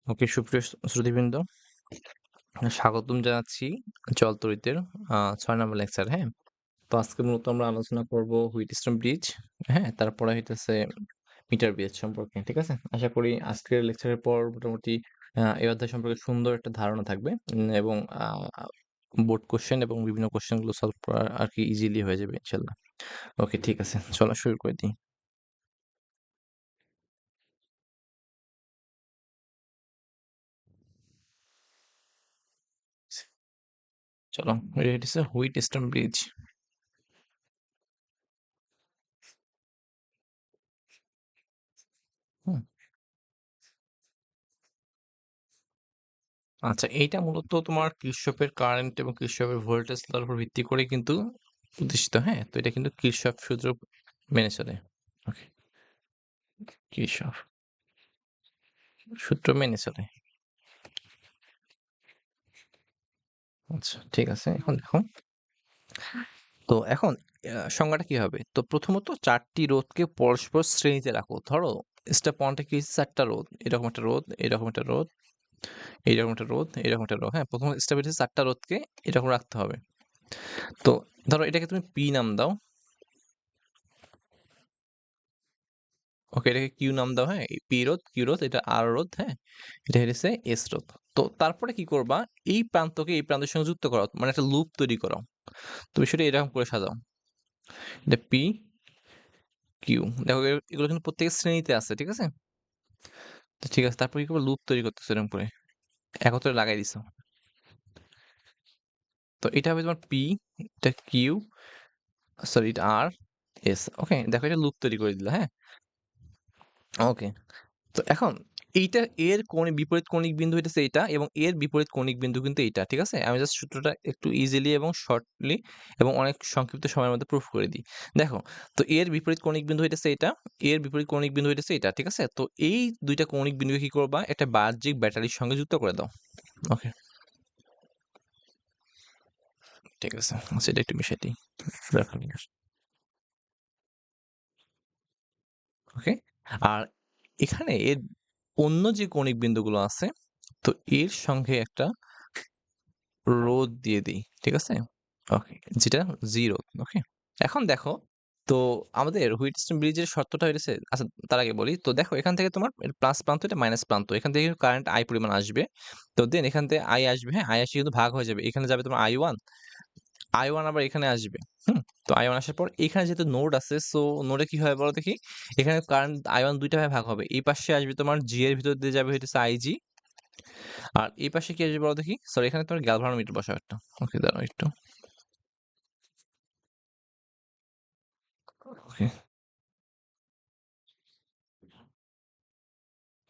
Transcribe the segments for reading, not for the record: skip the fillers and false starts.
ওকে, সুপ্রিয় শ্রোতৃবৃন্দ, স্বাগতম জানাচ্ছি জল তড়িতের 6 নম্বর লেকচার। হ্যাঁ, তো আজকে মূলত আমরা আলোচনা করব হুইটস্টোন ব্রিজ। হ্যাঁ, তারপরে হইতেছে মিটার ব্রিজ সম্পর্কে। ঠিক আছে, আশা করি আজকের লেকচারের পর মোটামুটি এই অধ্যায় সম্পর্কে সুন্দর একটা ধারণা থাকবে এবং বোর্ড কোশ্চেন এবং বিভিন্ন কোশ্চেন গুলো সলভ করা আর কি ইজিলি হয়ে যাবে ইনশাল্লাহ। ওকে, ঠিক আছে, চলো শুরু করে দিই। চলো, এটা হচ্ছে হুইটস্টোন ব্রিজ। হুম, আচ্ছা, এইটা মূলত তোমার কির্চফের কারেন্ট এবং কির্চফের ভোল্টেজ লর উপর ভিত্তি করে কিন্তু প্রতিষ্ঠিত। হ্যাঁ, তো এটা কিন্তু কির্চফ সূত্র মেনে চলে। ওকে, কির্চফ সূত্র মেনে চলে। আচ্ছা, ঠিক আছে, এখন দেখো। তো এখন সংজ্ঞাটা কি হবে? তো প্রথমত চারটি রোধকে পরস্পর শ্রেণীতে রাখো। ধরো স্টেপ ওয়ানটা কি, চারটা রোধ, এরকম একটা রোধ, এরকম একটা রোধ, এইরকম একটা রোধ, এরকম একটা রোধ। হ্যাঁ, প্রথম স্টেপ হচ্ছে চারটা রোধকে এরকম রাখতে হবে। তো ধরো এটাকে তুমি পি নাম দাও। ওকে, এটাকে কিউ নাম দাও। হ্যাঁ, পি রোধ, কিউ রোধ, এটা আর রোধ। হ্যাঁ, এটা হচ্ছে এস রোধ। তো তারপরে কি করবা, এই প্রান্তকে এই প্রান্তের সঙ্গে যুক্ত করো, মানে একটা লুপ তৈরি করো। তুমি সেটা এরকম করে সাজাও, এটা পি কিউ। দেখো এগুলো কিন্তু প্রত্যেকের শ্রেণীতে আছে, ঠিক আছে? তো ঠিক আছে, তারপর কি করবো, লুপ তৈরি করতেছো এরকম করে, একত্রে লাগাই দিছো। তো এটা হবে তোমার পি, এটা কিউ, সরি এটা আর এস। ওকে, দেখো এটা লুপ তৈরি করে দিলা। হ্যাঁ, ওকে। তো এখন এইটা এর বিপরীত কৌণিক বিন্দু হইতেছে এইটা, এবং এর বিপরীত কৌণিক বিন্দু কিন্তু এইটা। ঠিক আছে, আমি জাস্ট সূত্রটা একটু ইজিলি এবং শর্টলি এবং অনেক সংক্ষিপ্ত সময়ের মধ্যে প্রুফ করে দিই। দেখো, তো এর বিপরীত কৌণিক বিন্দু হইতেছে এটা, এর বিপরীত কৌণিক বিন্দু হইতেছে এটা। ঠিক আছে, তো এই দুইটা কৌণিক বিন্দুকে কি করবা, একটা বাহ্যিক ব্যাটারির সঙ্গে যুক্ত করে দাও। ওকে, ঠিক আছে, সেটা একটু বিষয়টি দেখার। ওকে, আর এখানে এর অন্য যে কৌণিক বিন্দুগুলো আছে, তো এর সঙ্গে একটা রোধ দিয়ে দিই। ঠিক আছে, ওকে, যেটা জিরো। ওকে, এখন দেখো, তো আমাদের হুইটস্টোন ব্রিজের শর্তটা হয়েছে। আচ্ছা, তার আগে বলি, তো দেখো এখান থেকে তোমার প্লাস প্রান্ত, এটা মাইনাস প্রান্ত, এখান থেকে কারেন্ট আই পরিমাণ আসবে। তো দেন এখান থেকে আই আসবে। হ্যাঁ, আই আসে কিন্তু ভাগ হয়ে যাবে, এখানে যাবে তোমার আই ওয়ান, আই ওয়ান আবার এখানে আসবে। হুম, তো আই ওয়ান আসার পর এখানে যেহেতু নোড আছে, সো নোডে কি হয় বলো দেখি, এখানে কারেন্ট আই ওয়ান দুইটা ভাগে ভাগ হবে। এই পাশে আসবে তোমার জি এর ভিতর দিয়ে যাবে হইতেছে আইজি, আর এই পাশে কি আসবে বলো দেখি, সরি এখানে তোমার গ্যালভানোমিটার বসাও একটা। ওকে, দাঁড়াও একটু। ওকে,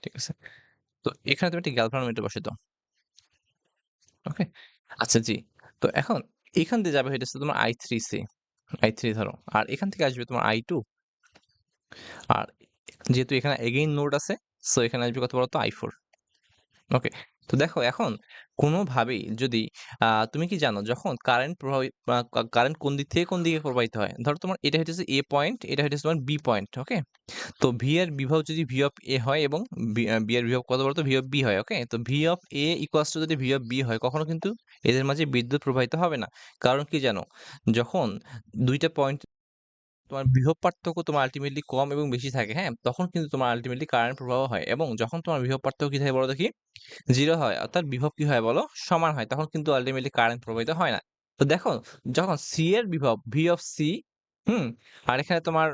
ঠিক আছে, তো এখানে তুমি একটা গ্যালভানোমিটার বসে দাও। ওকে, আচ্ছা জি। তো এখন এখান দিয়ে যাবে হইতেছে তোমার I three C, I three ধরো, আর এখান থেকে আসবে তোমার আই টু, আর যেহেতু এখানে এগেইন নোড আছে, সো এখানে আসবে কত বলতো, আই ফোর। ওকে, তো দেখো এখন কোনোভাবেই যদি তুমি কি জানো, যখন কারেন্ট প্রবাহিত, কারেন্ট কোন দিক থেকে কোন দিকে প্রবাহিত হয়, ধরো তোমার এটা হইতেছে এ পয়েন্ট, এটা হইতেছে তোমার বি পয়েন্ট। ওকে, তো ভি এর বিভব যদি ভি অফ এ হয় এবং বি এর বিভব কত বলতো, ভি অফ বি হয়। ওকে, তো V of A equals to যদি ভি অফ বি হয়, কখনো কিন্তু এদের মাঝে বিদ্যুৎ প্রবাহিত হবে না। কারণ কি জানো, যখন দুইটা পয়েন্ট তোমার বিভব পার্থক্য তোমার আলটিমেটলি কম এবং বেশি থাকে, হ্যাঁ, তখন কিন্তু তোমার আলটিমেটলি কারেন্ট প্রবাহ হয়। এবং যখন তোমার বিভব পার্থক্য কি থাকে বলো দেখি, জিরো হয়, অর্থাৎ বিভব কি হয় বলো, সমান হয়, তখন কিন্তু আলটিমেটলি কারেন্ট প্রবাহিত হয় না। তো দেখো, যখন সি এর বিভব ভি অফ সি, হুম, আর এখানে তোমার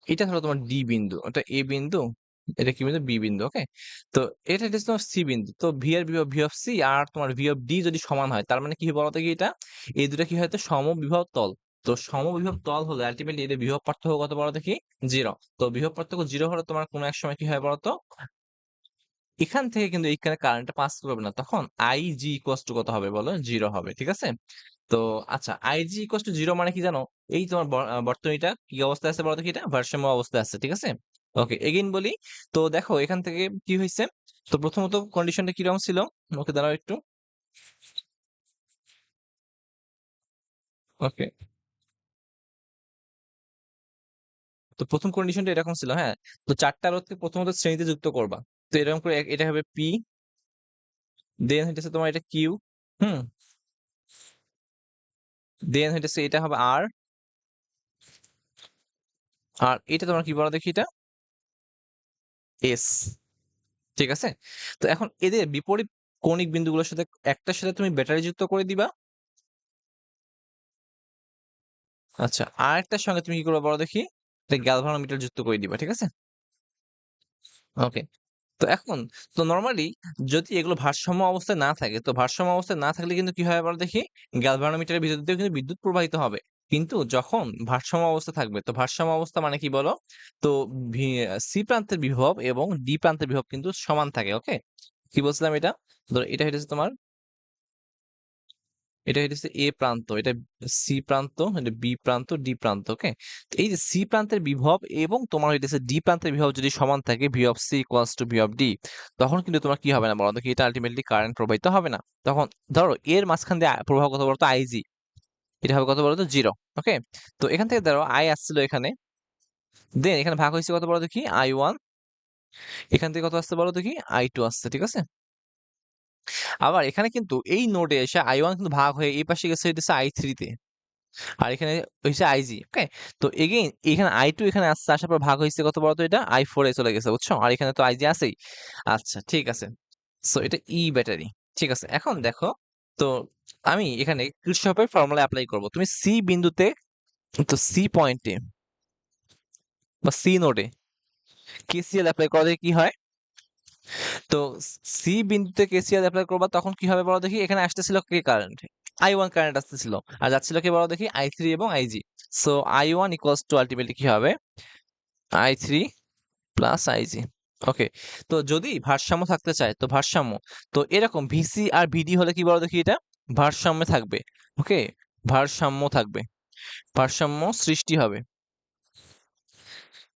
এটা হলো তোমার ডি বিন্দু, ওটা এ বিন্দু, এটা কি বিন্দু, বি বিন্দু। ওকে, তো এটা হচ্ছে তোমার সি বিন্দু। তো ভি এর বিভব ভি অফ সি আর তোমার ভি অফ ডি যদি সমান হয়, তার মানে কি বলতো কি, এটা এই দুটো কি হয়, তো সমবিভব তল। তো সমবিভব তল হলে আলটিমেটলি এদের বিভব পার্থক্য কত বলো দেখি, জিরো। তো বিভব পার্থক্য জিরো হলে তোমার কোনো এক সময় কি হয় বলতো, এখান থেকে কিন্তু এইখানে কারেন্টটা পাস করবে না, তখন আই জি ইকুয়াস টু কত হবে বলো, জিরো হবে। ঠিক আছে, তো আচ্ছা, I G equals to zero মানে কি জানো, এই তোমার বর্তনীটা কি অবস্থায় আছে বলো তো, কি এটা ভারসাম্য অবস্থায় আছে। ঠিক আছে, ওকে, এগেইন বলি। তো দেখো এখান থেকে কি হয়েছে, তো প্রথমত কন্ডিশনটা কিরকম ছিল, ওকে দাঁড়াও একটু। ওকে, তো প্রথম কন্ডিশনটা এরকম ছিল, হ্যাঁ? তো ৪ টা রোধকে প্রথমত শ্রেণীতে যুক্ত করবা। তো এরকম করে এটা হবে P, দেন হইতেছে তোমার এটা Q, হুম? দেন হইতেছে এটা হবে R, আর এটা তোমার কি বলো দেখি এটা? S, ঠিক আছে? তো এখন এদের বিপরীত কৌণিক বিন্দুগুলোর সাথে একটার সাথে তুমি ব্যাটারি যুক্ত করে দিবা। আচ্ছা, আরেকটার সঙ্গে তুমি কি করবা বলো দেখি? একটা গ্যালভানোমিটার যুক্ত করে দিবা, ঠিক আছে? ওকে। তো এখন তো নরমালি যদি এগুলো ভারসাম্য অবস্থায় না থাকে, তো ভারসাম্য অবস্থায় না থাকলে কিন্তু কি হয় বলো দেখি? গ্যালভানোমিটারের ভিতর দিয়েও কিন্তু বিদ্যুৎ প্রবাহিত হবে। কিন্তু যখন ভারসাম্য অবস্থা থাকবে, তো ভারসাম্য অবস্থা মানে কি বলো? তো সি প্রান্তের বিভব এবং ডি প্রান্তের বিভব কিন্তু সমান থাকে, ওকে? কি বলছিলাম এটা? ধরো এটা হইতেছে তোমার, এটা হইতেছে এ প্রান্ত, এটা সি প্রান্ত, এটা বি প্রান্ত, ডি প্রান্ত, ওকে? এই যে সি প্রান্তের বিভব এবং তোমার হইতেছে ডি প্রান্তের বিভব যদি সমান থাকে, V of C equals to V of D, তখন কিন্তু তোমার কি হবে না বলো দেখি? এটা আলটিমেটলি কারেন্ট প্রবাহিত হবে না। তখন ধরো এর মাঝখান দিয়ে প্রবাহ কত বলতো? আইজি, এটা হবে কত বলতো? 0, ওকে? তো এখান থেকে ধরো আই আসছিল এখানে, দেন এখানে ভাগ হয়েছে কত বলো দেখি? I1, এখান থেকে কত আসছে বলো দেখি? I2 আসছে, ঠিক আছে? আবার এখানে কিন্তু এই নোডে এসে I1 কিন্তু ভাগ হয়ে এই পাশে গেছে হইতেছে I3 তে, আর এখানে হইছে আইজি, ওকে? তো এগেইন এখানে I2 এখানে আসছে, আসার পর ভাগ হইছে কত বলতো? এটা I4 এ চলে গেছে, বুঝছো? আর এখানে তো আইজি আছেই। আচ্ছা, ঠিক আছে। সো এটা ই ব্যাটারি, ঠিক আছে? এখন দেখো, তো আমি এখানে কিরচফের ফর্মুলা অ্যাপ্লাই করব। তুমি সি বিন্দুতে, তো সি পয়েন্টে বা সি নোডে কেসিএল অ্যাপ্লাই করলে কি হয়? তো সি বিন্দুতে কেসিএল অ্যাপ্লাই করবা, তখন কি হবে বলো দেখি? এখানে আসতেছিল কে কারেন্ট? I1 কারেন্ট আসতেছিল, আর যাচ্ছিল কি বলো দেখি? I3 এবং IG. So I1 equals to ultimately কি হবে? I3 প্লাস আইজি, ওকে? তো যদি ভারসাম্য থাকতে চায়, তো ভারসাম্য, তো এরকম ভিসি আর ভিডি হলে কি বলো দেখি? এটা ভারসাম্যে থাকবে, ওকে? ভারসাম্য থাকবে, ভারসাম্য সৃষ্টি হবে,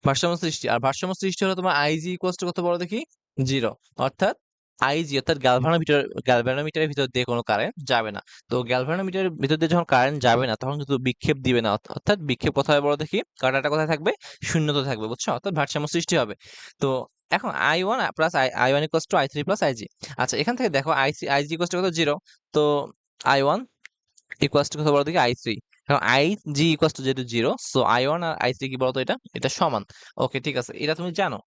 ভারসাম্য সৃষ্টি। আর ভারসাম্য সৃষ্টি হলে তোমার আইজি ইকুয়ালস টু কত বলো দেখি? 0, অর্থাৎ আইজি, অর্থাৎ গ্যালভানোমিটারের ভিতর দিয়ে কোনো কারেন্ট যাবে না। তো গ্যালভানোমিটারের ভিতর দিয়ে যখন কারেন্ট যাবে না, তখন কিন্তু বিক্ষেপ দিবে না, অর্থাৎ বিক্ষেপ কোথায় বলো দেখি? কাঁটাটা কোথায় থাকবে? শূন্যতে থাকবে, বুঝছো? অর্থাৎ ভারসাম্য সৃষ্টি হবে। তো এখন I1 plus I1 equals to I3 plus IG. আচ্ছা, এখান থেকে দেখো আইজি ইকুয়ালস টু কত? 0। তো I1 ইকুয়ালস টু কত বলো দেখি? I3। এখন IG ইকুয়ালস টু যেহেতু 0, সো I1 আর I3 কি বলতো? এটা সমান, ওকে? ঠিক আছে, এটা তুমি জানো,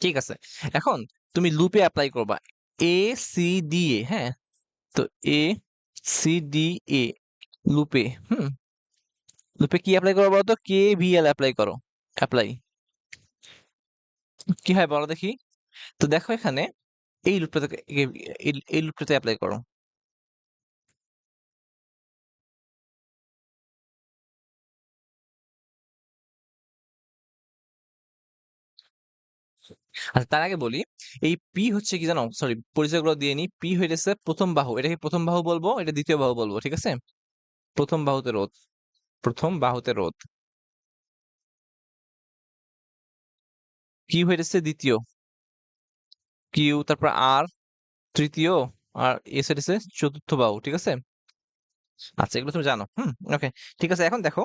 ঠিক আছে? এখন তুমি লুপে অ্যাপ্লাই করবা এ সি ডি এ, হ্যাঁ? তো এ সি ডি এ লুপে, লুপে কি অ্যাপ্লাই করবো বলতো? কে ভি এল অ্যাপ্লাই করো, অ্যাপ্লাই। কি হয় বলো দেখি? তো দেখো এখানে এই লুপটাতে, এই লুপটাতে অ্যাপ্লাই করো। আচ্ছা, তার আগে বলি, এই পি হচ্ছে কি জানো? সরি, পরিচয়গুলো দিয়ে নিই। পি হইতেছে প্রথম বাহু, এটাকে প্রথম বাহু বলবো, এটা দ্বিতীয় বাহু বলবো, ঠিক আছে? প্রথম বাহুতে রোধ, প্রথম বাহুতে রোধ। কি হইতেছে দ্বিতীয়, কিউ, তারপর আর তৃতীয়, আর এস হইতেছে চতুর্থ বাহু, ঠিক আছে? আচ্ছা, এগুলো তুমি জানো, ওকে? ঠিক আছে, এখন দেখো,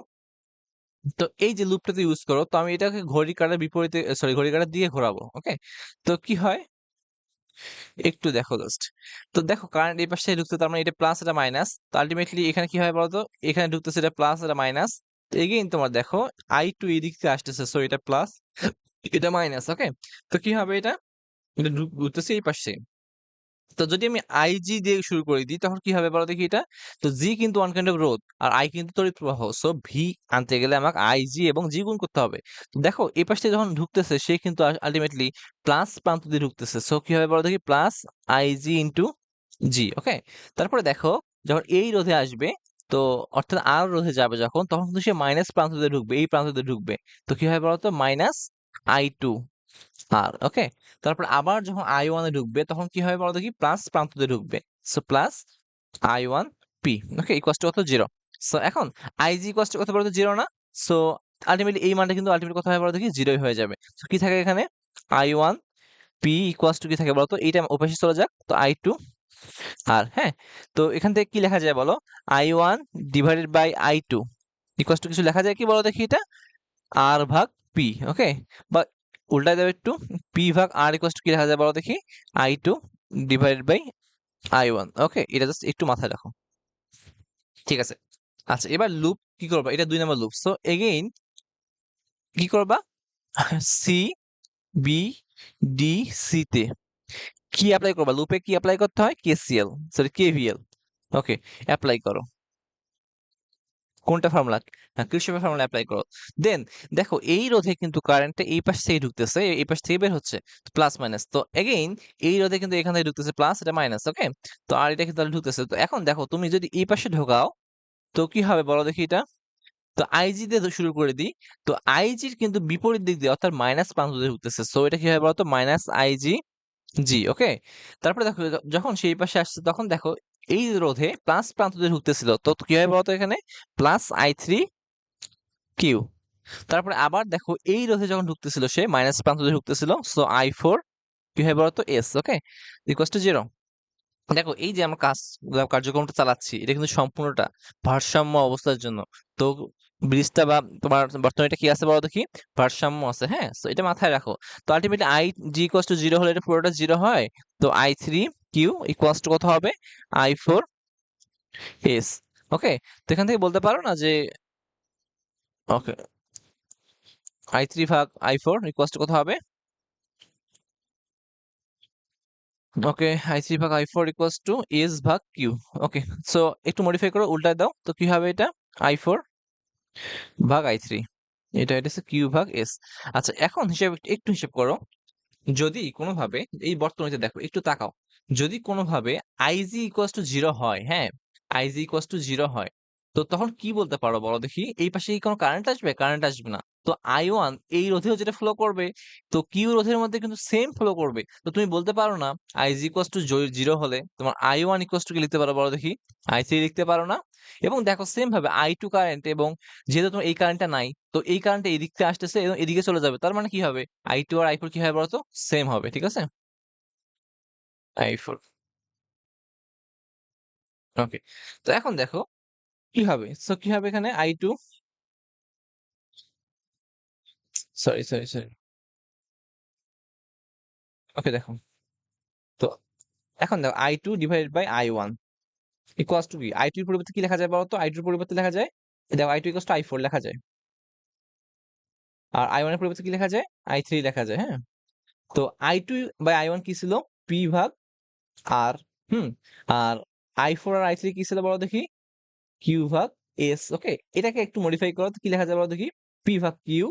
তো এই যে লুপটাতে ইউজ করো, তো আমি এটাকে ঘড়ি কাঁটার বিপরীতে, সরি, ঘড়ি কাঁটার দিয়ে ঘোরাবো, ওকে? তো কি হয় একটু দেখো জাস্ট। তো দেখো কারেন্ট এই পাশে ঢুকছে, তার মানে এটা প্লাস, এটা মাইনাস। তো আলটিমেটলি এখানে কি হয় বলতো? এখানে ঢুকতেছে এটা প্লাস, এটা মাইনাস। তো এগেইন তোমার দেখো I2 এই দিক থেকে আসতেছে, সো এটা প্লাস, এটা মাইনাস, ওকে? তো কি হবে এটা? এটা ঢুকতেছে এই পাশে। তো যদি আমি আইজি দিয়ে শুরু করে দিই, তখন কি হবে বলো দেখি এটা? তো জি কিন্তু ওয়ান কাইন্ড অফ রোধ, আর আই কিন্তু তড়িৎ প্রবাহ। সো ভি আনতে গেলে আমাকে আইজি এবং জি গুণ করতে হবে। তো দেখো এই পাশ থেকে যখন ঢুকতেছে, সে কিন্তু আলটিমেটলি প্লাস প্রান্ত দিয়ে ঢুকতেছে। সো কি হবে বলো দেখি? প্লাস আইজি ইন্টু জি, ওকে? তারপরে দেখো যখন এই রোধে আসবে, তো অর্থাৎ আর রোধে যাবে যখন, তখন কিন্তু সে মাইনাস প্রান্ত দিয়ে ঢুকবে, এই প্রান্ত দিয়ে ঢুকবে। তো কি হয় বলতো? মাইনাস I2 আর, ওকে? তারপর আবার যখন I1 এ ঢুকবে, তখন কি হবে বলো দেখি? প্লাস প্রান্ত দিয়ে ঢুকবে। So plus I1 P, okay? Equals to কত? 0। সো এখন IG ইকুয়ালস টু কত বলো তো? 0 না? সো আলটিমেটলি এই মানটা কিন্তু আলটিমেটলি কত হয় বলো দেখি? 0 হয়ে যাবে। সো কি থাকে এখানে? I1 P ইকুয়ালস টু কি থাকে বলো তো? এইটা ওপাশে চলে যাক, তো I2 আর, হ্যাঁ? তো এখান থেকে কি লেখা যায় বলো? I1 divided by I2 equals to কিছু লেখা যায় কি বলো দেখি এটা? আর ভাগ পি, ওকে, বা উল্টায় যাবে একটু, পি ভাগ আর ইকুয়াল টু কি লেখা যায় বলো দেখি, I2 ডিভাইডেড বাই I1, ওকে, এটা জাস্ট একটু মাথায় রাখো, ঠিক আছে। আচ্ছা, এবার লুপ কি করবা, এটা 2 নাম্বার লুপ, সো এগেইন কি করবা, সি বি ডি সি তে কি অ্যাপ্লাই করবা, লুপে কি অ্যাপ্লাই করতে হয়, কেসিএল, সরি কেভিএল, ওকে, অ্যাপ্লাই করো। কোনটা ফর্মুলা, হ্যাঁ কিরশফের ফর্মুলা অ্যাপ্লাই করো। দেন দেখো এই রোধে কিন্তু কারেন্টটা এই পাশ থেকে ঢুকতেছে, এই পাশ থেকে বের হচ্ছে, প্লাস মাইনাস, তো এগেইন এই রোধে কিন্তু এখান থেকে ঢুকতেছে প্লাস, এটা মাইনাস, ওকে, তো আর এটা কিন্তু তাহলে ঢুকতেছে, তো এখন দেখো তুমি যদি এই পাশে ঢোকাও তো কি হবে বলো দেখি এটা, তো আইজি দিয়ে শুরু করে দিই, তো আইজির কিন্তু বিপরীত দিক দিয়ে অর্থাৎ মাইনাস প্রান্ত দিয়ে ঢুকতেছে, সো এটা কি হবে বলতো, মাইনাস আইজি জি, ওকে। তারপরে দেখো যখন সেই পাশে আসছে তখন দেখো এই রোধে প্লাস প্রান্ত দিয়ে ঢুকতেছিল, তো কি হবে বলতো এখানে, প্লাস I3 কিউ। তারপরে আবার দেখো এই রোধে যখন ঢুকতেছিল সে মাইনাস প্রান্ত দিয়ে ঢুকতেছিল, সো I4 কি হবে বলতো, এস, ওকে, ইকুয়ালস টু 0। দেখো এই যে আমরা কার্যক্রমটা চালাচ্ছি এটা কিন্তু সম্পূর্ণটা ভারসাম্য অবস্থার জন্য, তো ব্রিজটা বা তোমার বর্তমানে কি আছে বলো দেখি, ভারসাম্য আছে, হ্যাঁ, তো এটা মাথায় রাখো। তো ultimately I G equals to 0 হলে এটা পুরোটা 0 হয়, তো I3 কিউ ইকুয়ালস টু কত হবে, I4 এস, ওকে। তো এখান থেকে বলতে পারো না যে, ওকে, I3 ভাগ I4 ইকুয়ালস টু কত হবে, ওকে, I3 ভাগ I4 ইকুয়ালস টু এস ভাগ কিউ, ওকে। সো একটু মডিফাই করো, উল্টায় দাও, তো কি হবে এটা, I4 ভাগ I3, এটা হচ্ছে কিউ ভাগ এস। আচ্ছা এখন হিসাব একটু হিসাব করো, যদি কোনোভাবে এই বর্তনীতে দেখো একটু তাকাও, যদি কোনোভাবে আইজি ইকুয়ালস টু 0 হয়, হ্যাঁ, আইজি ইকুয়ালস টু 0 হয়, তো তখন কি বলতে পারো বলো দেখি, এই পাশে কি কোনো কারেন্ট আসবে, কারেন্ট আসবে না, তো I1 এই রোধেও যেটা ফ্লো করবে, তো কিউ রোধের মধ্যে কিন্তু সেম ফ্লো করবে, তো তুমি বলতে পারো না আইজি ইকুয়ালস টু 0 হলে তোমার I1 ইকুয়ালস টু কি লিখতে পারো বলো দেখি, I3 লিখতে পারো না। এবং দেখো সেম ভাবে I2 কারেন্ট, এবং যেহেতু তোমার এই কারেন্টটা নাই, তো এই কারেন্টটা এদিক থেকে আসতেছে এবং এদিকে চলে যাবে, তার মানে কি হবে, I2 আর I4 কি হবে বলতো, সেম হবে, ঠিক আছে, I4, ওকে। তো এখন দেখো কি হবে, সো কি হবে এখানে I2, সরি, ওকে, দেখো, তো এখন দেখো I2 divided by I1 equals to কি, I2 এর পরিবর্তে কি লেখা যায় বলতো, I2 এর পরিবর্তে লেখা যায়, দেখো I2 ইকুয়ালস টু I4 লেখা যায়, আর I1 এর পরিবর্তে কি লেখা যায়, I3 লেখা যায়, হ্যাঁ। তো I2 বাই I1 কি ছিল, P ভাগ আর, হুম, আর I4 আর I3 কি ছিল বলো দেখি, কিউ ভাগ এস, ওকে। এটাকে একটু মডিফাই করো, তো কি লেখা যায় বলো দেখি, পি ভাগ কিউ,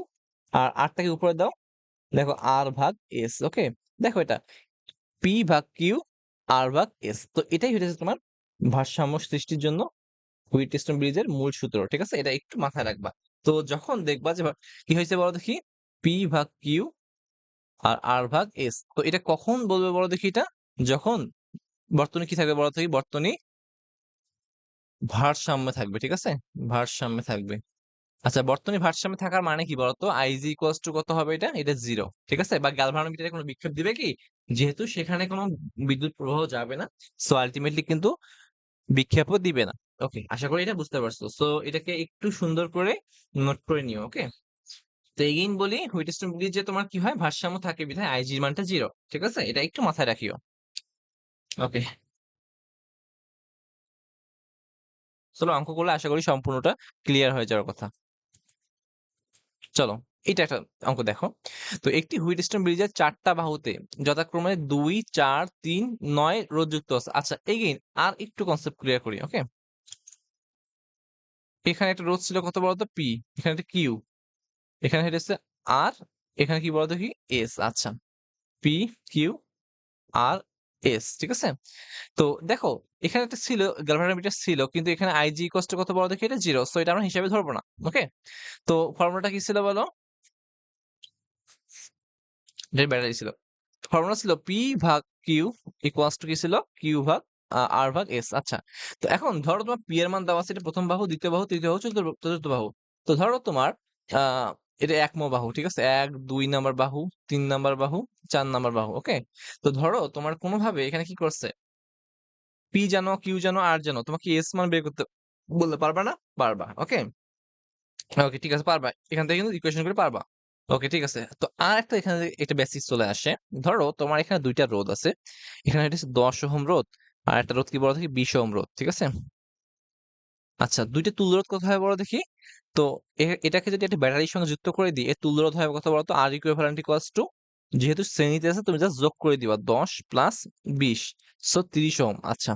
আর আরটাকে উপরে দাও, দেখো আর ভাগ এস, ওকে। দেখো এটা পি ভাগ কিউ আর ভাগ এস, তো এটাই হচ্ছে তোমার ভারসাম্য সৃষ্টির জন্য হুইটস্টোন ব্রিজের মূল সূত্র, ঠিক আছে, এটা একটু মাথায় রাখবা। তো যখন দেখবা যে কি হয়েছে বলো দেখি, পি ভাগ কিউ আর আর ভাগ এস, তো এটা কখন বলবে বলো দেখি, এটা যখন বর্তনী কি থাকবে বলো দেখি, বর্তনী ভারসাম্যে থাকবে, ঠিক আছে, ভারসাম্যে থাকবে। আচ্ছা, বর্তনী ভারসাম্যে থাকার মানে কি বলতো, আইজি ইকুয়ালস টু কত হবে, এটা 0, ঠিক আছে, বা গ্যালভানোমিটারে কোনো বিক্ষেপ দিবে কি, যেহেতু সেখানে কোনো বিদ্যুৎ প্রবাহ যাবে না, সো আলটিমেটলি কিন্তু বিক্ষেপও দিবে না, ওকে, আশা করি এটা বুঝতে পারছো। সো এটাকে একটু সুন্দর করে নোট করে নিও, ওকে। তো এগেইন বলি, হুইটস্টোন ব্রিজ যে তোমার কি হয়, ভারসাম্য থাকে বিধায় আইজির মানটা 0, ঠিক আছে, এটা একটু মাথায় রাখিও, ওকে। চলো অঙ্ক করলে আশা করি সম্পূর্ণটা ক্লিয়ার হয়ে যাওয়ার কথা। চলো এটা একটা অঙ্ক দেখো, তো একটি হুইটস্টোন ব্রিজের 4টা বাহুতে যথাক্রমে 2, 4, 3, 9 রোধ যুক্ত আছে। আচ্ছা এগেইন আর একটু কনসেপ্ট ক্লিয়ার করি, ওকে। এখানে একটা রোধ ছিল কত বলতো, পি, এখানে একটা কিউ, এখানে হচ্ছে আর, এখানে কি বলতো কি, এস, আচ্ছা, পি কিউ আর এস, ঠিক আছে। তো দেখো এখানে একটা ছিল গ্যালভানোমিটার ছিল, কিন্তু এখানে আইজি ইকুয়ালস টু কত বলো দেখি, এটা 0, সো এটা আমরা হিসাবে ধরবো না, ওকে। তো ফর্মুলাটা কি ছিল বলো, এটা ব্যাটারি ছিল, ফর্মুলা ছিল পি ভাগ কিউ ইকুয়ালস টু কি ছিল, কিউ ভাগ আর ভাগ এস, আচ্ছা। তো এখন ধরো তোমার পি এর মান দেওয়া আছে, এটা প্রথম বাহু, দ্বিতীয় বাহু, তৃতীয় বাহু, চতুর্থ বাহু। তো ধরো তোমার আহ এটা একম বাহু, ঠিক আছে, 1, 2 নাম্বার বাহু, 3 নাম্বার বাহু, 4 নাম্বার বাহু, ওকে। তো ধরো তোমার কোনোভাবে এখানে কি করছে, পি জানো, কিউ জানো, আর জানো, তোমাকে এস মান বের করতে বললে পারবা না, পারবা, ওকে। ওকে, ঠিক আছে, পারবা। এখান থেকে কিন্তু ইকুয়েশন করে পারবা। ওকে, ঠিক আছে। তো আর একটা এখানে একটা বেসিস চলে আসে। ধরো তোমার এখানে ২ টা রোধ আছে। এখানে এটা হচ্ছে ১০ ওহম রোধ আর একটা রোধ কি বলো দেখি ২০ ওহম রোধ। ঠিক আছে? আচ্ছা, ২ টা তুল্য রোধ কত হয় বলো দেখি? তো এটাকে যদি একটা ব্যাটারির সঙ্গে যুক্ত করে দিই, এর তুল্য রোধ হয় কত বলো তো? R equivalent equals to, যেহেতু শ্রেণীতে আছে তুমি জাস্ট যোগ করে দিবা ১০ প্লাস ২০, সো ৩০ ওহম। আচ্ছা,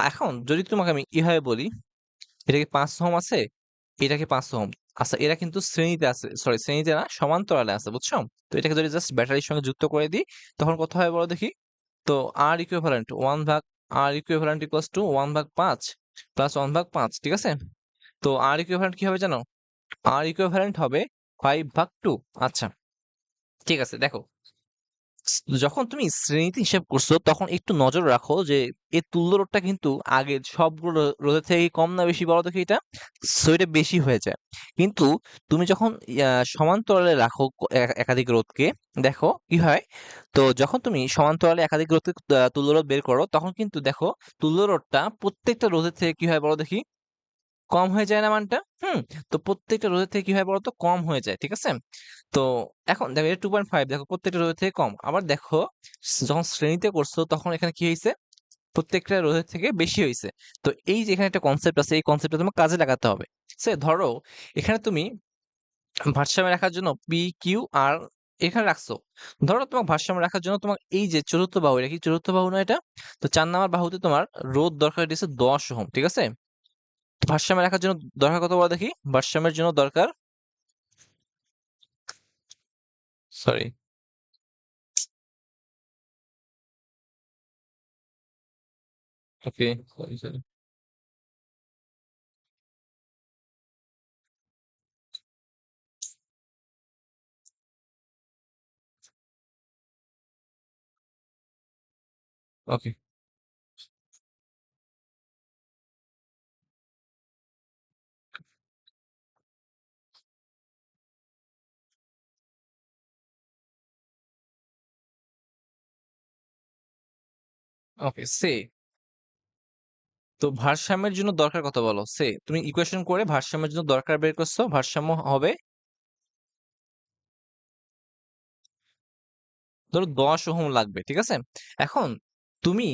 এখন যদি তোমাকে আমি এভাবে বলি, এটা কি ৫ ওহম আছে? এটা কি ৫ ওহম? আচ্ছা, এরা কিন্তু শ্রেণীতে আছে, সরি শ্রেণীতে না, সমান্তরালে আছে, বুঝছো? তো এটাকে যদি জাস্ট ব্যাটারির সঙ্গে যুক্ত করে দিই, তখন কত হয় বলো দেখি? তো R equivalent 1 ভাগ, R equivalent equals to 1 ভাগ ৫ প্লাস 1 ভাগ ৫, ঠিক আছে? তো R equivalent কি হবে জানো? R equivalent হবে 5 ভাগ 2। আচ্ছা, ঠিক আছে, দেখো যখন তুমি শ্রেণীতে হিসাব করছো তখন একটু নজর রাখো যে এর তুল্য রোধটা কিন্তু আগের সবগুলো রোধের থেকে কম না বেশি বলো দেখি এটা? সো এটা বেশি হয়ে যায়। কিন্তু তুমি যখন সমান্তরালে রাখো একাধিক রোধকে, দেখো কি হয়? তো যখন তুমি সমান্তরালে একাধিক রোধকে তুল্য রোধ বের করো, তখন কিন্তু দেখো তুল্য রোধটা প্রত্যেকটা রোধের থেকে কি হয় বলো দেখি? কম হয়ে যায় না মানটা? হুম? তো প্রত্যেকটা রোধের থেকে কি হয় বলতো? কম হয়ে যায়। ঠিক আছে? তো এখন দেখো এটা 2.5, দেখো প্রত্যেকটা রোধের থেকে কম। আবার দেখো যখন শ্রেণীতে করছো তখন এখানে কি হইছে? প্রত্যেকটা রোধের থেকে বেশি হইছে। তো এই যে এখানে একটা কনসেপ্ট আছে, এই কনসেপ্টটা তোমার কাজে লাগাতে হবে। ধরো এখানে তুমি ভারসাম্য রাখার জন্য P, Q, R এখানে রাখছো। ধরো তোমার ভারসাম্য রাখার জন্য তোমার এই যে চতুর্থ বাহু, এটা কি চতুর্থ বাহু না এটা? তো ৪ নাম্বার বাহুতে তোমার রোধ দরকার হইতেছে ১০ ওহম। ঠিক আছে? ভারসাম্য রাখার জন্য দরকার কত বলো দেখি? ভারসাম্যের জন্য দরকার, সরি, ওকে, সরি, সরি, ওকে, ওকে, তো ভারসাম্যের জন্য দরকার কত বলো? তুমি ইকুয়েশন করে ভারসাম্যের জন্য দরকার বের করছো, ভারসাম্য হবে ধরো ১০ ওহম লাগবে। ঠিক আছে? এখন তুমি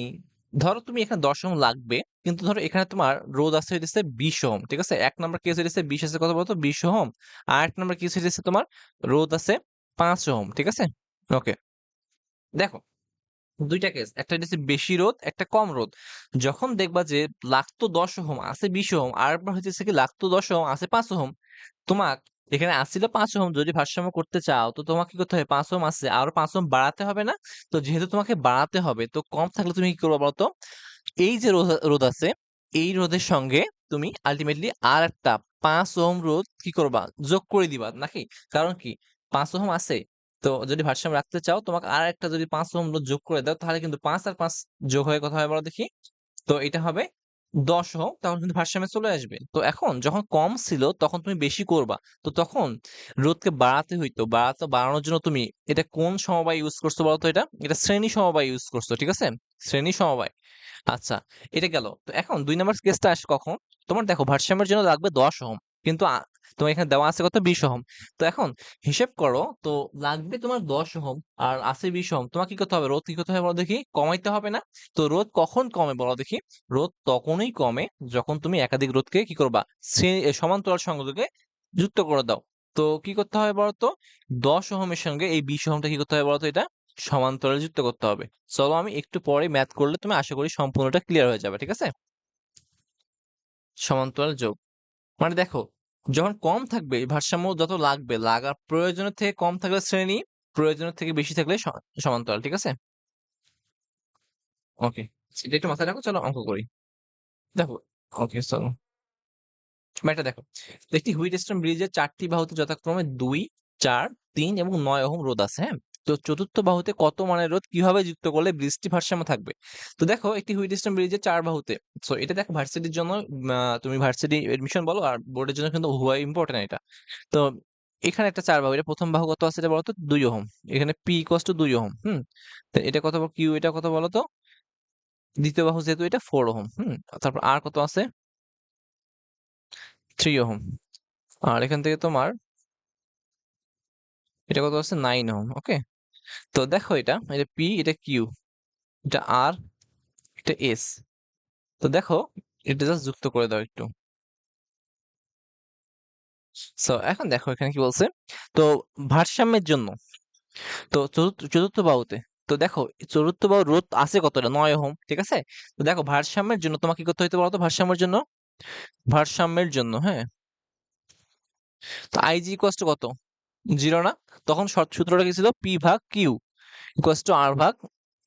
ধরো তুমি এখানে ১০ ওহম লাগবে, কিন্তু ধরো এখানে তোমার রোধ আছে হইতেছে ২০ ওহম। ঠিক আছে? ১ নাম্বার কেস হইতেছে ২০ আছে কত বলতো? ২০ ওহম। আর ১ নাম্বার কেস হইতেছে তোমার রোধ আছে ৫ ওহম। ঠিক আছে? ওকে, দেখো ২ টা কেস। একটা হইতেছে বেশি রোধ, একটা কম রোধ। যখন দেখবা যে লাগতো ১০ ওহম, আছে ২০ ওহম, আরেকবার হইতেছে কি লাগতো ১০ ওহম, আছে ৫ ওহম। তোমাক এখানে আসছিল ৫ ওহম, যদি ভারসাম্য করতে চাও তো তোমাকে কি করতে হবে? ৫ ওহম আছে, আরো ৫ ওহম বাড়াতে হবে না? তো যেহেতু তোমাকে বাড়াতে হবে, তো কম থাকলে তুমি কি করবা বলতো? এই যে রোধ আছে, এই রোধের সঙ্গে তুমি আল্টিমেটলি আরেকটা ৫ ওহম রোধ কি করবা? যোগ করে দিবা নাকি? কারণ কি? ৫ ওহম আছে। তো যদি ভারসাম্য রাখতে চাও, তোমাকে আরেকটা যদি ৫ ওহম রোধ যোগ করে দাও, তাহলে কিন্তু ৫ আর ৫ যোগ হয়ে কত হয় বলো দেখি? তো এটা হবে ১০ ওহম, তখন কিন্তু ভারসাম্যে চলে আসবে। তো এখন যখন কম ছিল তখন তুমি বেশি করবা। তো তখন রোধকে বাড়াতে হইতো। বাড়ানোর জন্য তুমি এটা কোন সমবায় ইউজ করছো বলতো এটা? এটা শ্রেণী সমবায় ইউজ করছো। ঠিক আছে? শ্রেণী সমবায়। আচ্ছা, এটা গেল। তো এখন ২ নাম্বার কেসটা আসে কখন? তোমার দেখো ভারসাম্যের জন্য লাগবে ১০ ওহম। কিন্তু তোমার এখানে দেওয়া আছে কত? ২০ ওহম। তো এখন হিসেব করো, তো লাগবে তোমার ১০ ওহম আর আছে ২০ ওহম। তোমার কি করতে হবে? রোধ কি করতে হবে বলো দেখি? কমাইতে হবে না? তো রোধ কখন কমে বলো দেখি? রোধ তখনই কমে যখন তুমি একাধিক রোধকে কি করবা? সমান্তরাল সংযোগে যুক্ত করে দাও। তো কি করতে হবে বলতো? ১০ ওহমের সঙ্গে এই ২০ ওহমটা কি করতে হবে বলতো এটা? সমান্তরালে যুক্ত করতে হবে। চলো আমি একটু পরে ম্যাথ করলে তুমি আশা করি সম্পূর্ণটা ক্লিয়ার হয়ে যাবে। ঠিক আছে? সমান্তরাল যোগ। মানে দেখো, যখন কম থাকবে ভারসাম্য যত লাগবে, লাগার প্রয়োজনের থেকে কম থাকলে শ্রেণী, প্রয়োজনের থেকে বেশি থাকলে সমান্তরাল। ঠিক আছে? ওকে। এটা একটু মাথায় রাখো। চলো অঙ্ক করি। দেখো, ওকে চলো। ম্যাথটা দেখো। তো একটি হুইটস্টোন ব্রিজের ৪ টি বাহুতে যথাক্রমে ২, ৪, ৩ এবং ৯ ওহম রোধ আছে। হ্যাঁ? তো চতুর্থ বাহুতে কত মানের রোধ কিভাবে যুক্ত করলে ব্রিজটি ভারসাম্য থাকবে? তো দেখো একটি হুইটস্টোন ব্রিজের ৪ বাহুতে। সো এটা দেখো ভার্সিটির জন্য, তুমি ভার্সিটি এডমিশন বলো আর বোর্ডের জন্য কিন্তু উভয় ইম্পোর্টেন্ট এটা। তো এখানে একটা ৪ বাহু। এটা প্রথম বাহু কত আছে এটা বলো তো? ২ ওহম। এখানে P ইকুয়ালস টু ২ ওহম। হুম? তো এটা কত, Q এটা কত বলো তো? দ্বিতীয় বাহু যেহেতু এটা 4 ওহম। হুম? তারপর R কত আছে? 3 ওহম। আর এখান থেকে তোমার এটা কত আছে 9 ওহম। ওকে, তো দেখো এটা পি, এটা কিউ, এটা আর, এটা এস। তো দেখো এটা জাস্ট যুক্ত করে দাও একটু। সো এখন দেখো এখানে কি বলছে, তো ভারসাম্যের জন্য, তো চতুর্থ চতুর্থ বাহুতে, তো দেখো চতুর্থ বাহুর রোধ আছে কতটা, 9 ওহম, ঠিক আছে। তো দেখো ভারসাম্যের জন্য তোমাকে কি করতে হইতে বলতো, ভারসাম্যের জন্য, ভারসাম্যের জন্য, হ্যাঁ, তো আইজি ইকুয়াস টু কত, 0 না? তখন সূত্রটা কি ছিল, পি ভাগ কিউ ইকুয়াস টু আর ভাগ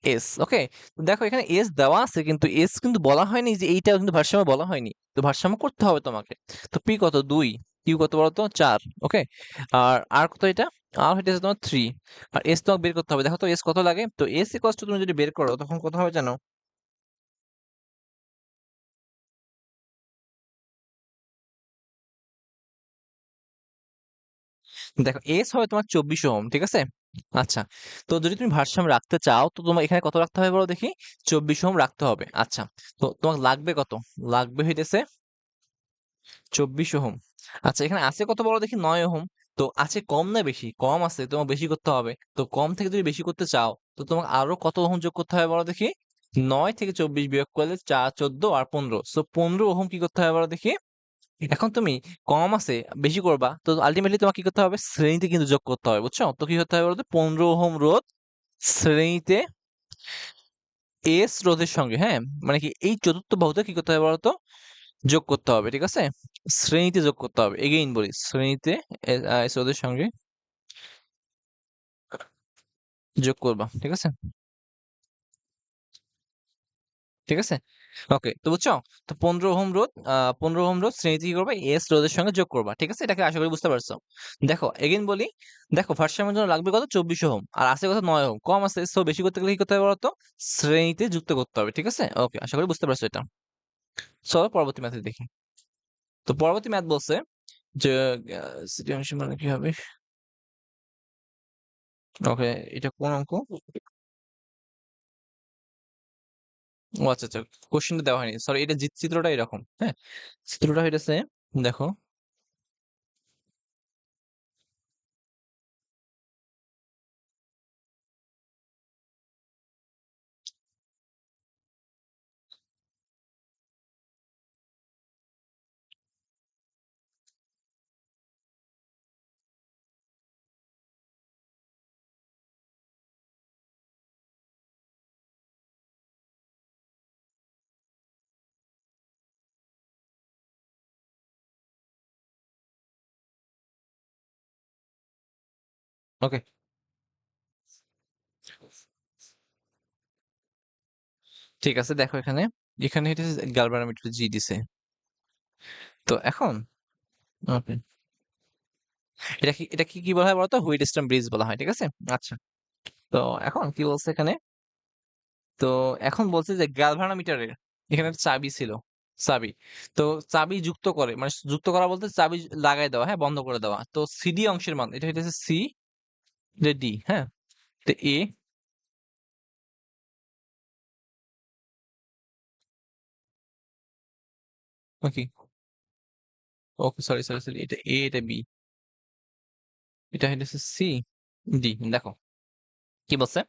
এস। ওকে, তো দেখো এখানে এস দেওয়া আছে কিন্তু এস কিন্তু বলা হয়নি যে এইটা কিন্তু ভারসাম্য বলা হয়নি, তো ভারসাম্য করতে হবে তোমাকে। তো পি কত 2, কিউ কত বলতো 4। ওকে, আর আর কত এটা, আর হইতেছে তোমার 3, আর এস তোমাকে বের করতে হবে। দেখো তো এস কত লাগে, তো এস ইকুয়াস টু তুমি যদি বের করো তখন কত হবে জানো, দেখো এস হবে তোমার 24 ওহম, ঠিক আছে। আচ্ছা, তো যদি তুমি ভারসাম্য রাখতে চাও তো তোমার এখানে কত রাখতে হবে বলো দেখি, 24 ওহম রাখতে হবে। আচ্ছা, তো তোমার লাগবে কত, লাগবে হইতেছে 24 ওহম। আচ্ছা, এখানে আছে কত বলো দেখি, 9 ওহম। তো আছে কম না বেশি, কম আছে, তোমার বেশি করতে হবে। তো কম থেকে যদি বেশি করতে চাও তো তোমাকে আরো কত ওহম যোগ করতে হবে বলো দেখি, 9 থেকে 24 বিয়োগ করলে 4, 14 আর 15, সো 15 ওহম কি করতে হবে বলো দেখি। এখন তুমি কম আছে বেশি করবা, তো আলটিমেটলি তোমাকে কি করতে হবে, শ্রেণীতে কিন্তু যোগ করতে হবে, বুঝছো? তো কি হতে হবে বলতো, 15 ওহম রোধ শ্রেণীতে এস রোধের সঙ্গে, হ্যাঁ, মানে কি এই চতুর্থ বাহুতে কি করতে হবে বলতো, যোগ করতে হবে, ঠিক আছে। শ্রেণীতে যোগ করতে হবে, এগেইন বলি, শ্রেণীতে এস রোধের সঙ্গে যোগ করবা, ঠিক আছে, ঠিক আছে। ওকে, তো বুঝছো, তো 15 ওহম রোধ, 15 ওহম রোধ শ্রেণীতে কি করবা, এস রোধের সঙ্গে যোগ করবা, ঠিক আছে। এটাকে আশা করি বুঝতে পারছো। দেখো এগেইন বলি, দেখো ভারসাম্যের জন্য লাগবে কত, 24 ওহম, আর আছে কত, 9 ওহম, কম আছে, সো বেশি করতে গেলে কি করতে হবে বলতো, শ্রেণীতে যুক্ত করতে হবে, ঠিক আছে। ওকে, আশা করি বুঝতে পারছো এটা। চলো পরবর্তী ম্যাথে দেখি। তো পরবর্তী ম্যাথ বলছে যে সিটি অংশ মানে কি হবে। ওকে, এটা কোন অঙ্ক, ও আচ্ছা আচ্ছা, কোশ্চেনটা দেওয়া হয়নি, সরি, এটা চিত্রটা এরকম, হ্যাঁ, চিত্রটা হইতেছে, দেখো, ওকে, ঠিক আছে। দেখো এখানে, এখানে হইতেছে গ্যালভানোমিটার জি দিছে। তো এখন ওকে, এটা কি কি বলা হয় বলতো, হুইটস্টোন ব্রিজ বলা হয়, ঠিক আছে। আচ্ছা, তো এখন কি বলছে এখানে, তো এখন বলছে যে গ্যালভানোমিটারের এখানে একটা চাবি ছিল, চাবি, তো চাবি যুক্ত করে, মানে যুক্ত করা বলতে চাবি লাগাই দেওয়া, হ্যাঁ, বন্ধ করে দেওয়া, তো সিডি অংশের মান এটা হইতেছে সি, ডি, হ্যাঁ, তো এ, ওকে, ওকে, সরি সরি সরি, এটা এ, এটা বি, এটা হইতেছে সি, ডি। দেখো কি বলছে,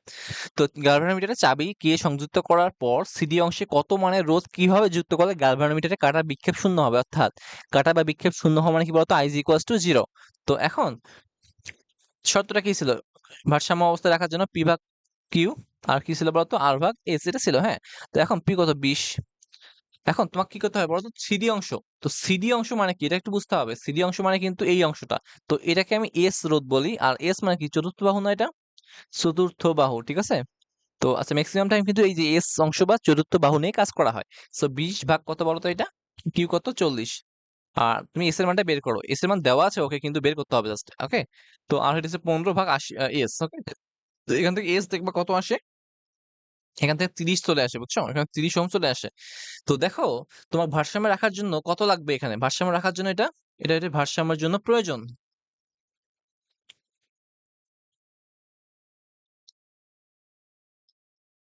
তো গ্যালভানোমিটারে চাবি কে সংযুক্ত করার পর সিডি অংশে কত মানের রোধ কিভাবে যুক্ত করলে গ্যালভানোমিটারে কাটা বিক্ষেপ শূন্য হবে, অর্থাৎ কাটা বা বিক্ষেপ শূন্য হওয়া মানে কি বলতো, আইজ ইকুয়ালস টু 0। তো এখন শর্তটা কি ছিল, ভারসাম্য অবস্থায় রাখার জন্য পি ভাগ কিউ, আর কি ছিল বলতো, আর ভাগ এস, এটা ছিল, হ্যাঁ। তো এখন পি কত, 20। এখন তোমাকে কি করতে হবে বলতো, সিডি অংশ, তো সিডি অংশ মানে কি এটা একটু বুঝতে হবে, সিডি অংশ মানে কিন্তু এই অংশটা, তো এটাকে আমি এস রোধ বলি, আর এস মানে কি, চতুর্থ বাহু না এটা, চতুর্থ বাহু, ঠিক আছে। তো আচ্ছা, ম্যাক্সিমাম টাইম কিন্তু এই যে এস অংশ বা চতুর্থ বাহু নিয়ে কাজ করা হয়। সো 20 ভাগ কত বলো তো এটা, কিউ কত, 40। আর তুমি এস এর মানটা বের করো, এস এর মান দেওয়া আছে, ওকে, কিন্তু বের করতে হবে জাস্ট, ওকে। তো আর হইতেছে 15 ভাগ 80 এস, ওকে। তো এখান থেকে এস দেখবা কত আসে, এখান থেকে 30 চলে আসে, বুঝছো, এখানে 30 ওহম চলে আসে। তো দেখো তোমার ভারসাম্য রাখার জন্য কত লাগবে, এখানে ভারসাম্য রাখার জন্য এটা ভারসাম্যের জন্য প্রয়োজন।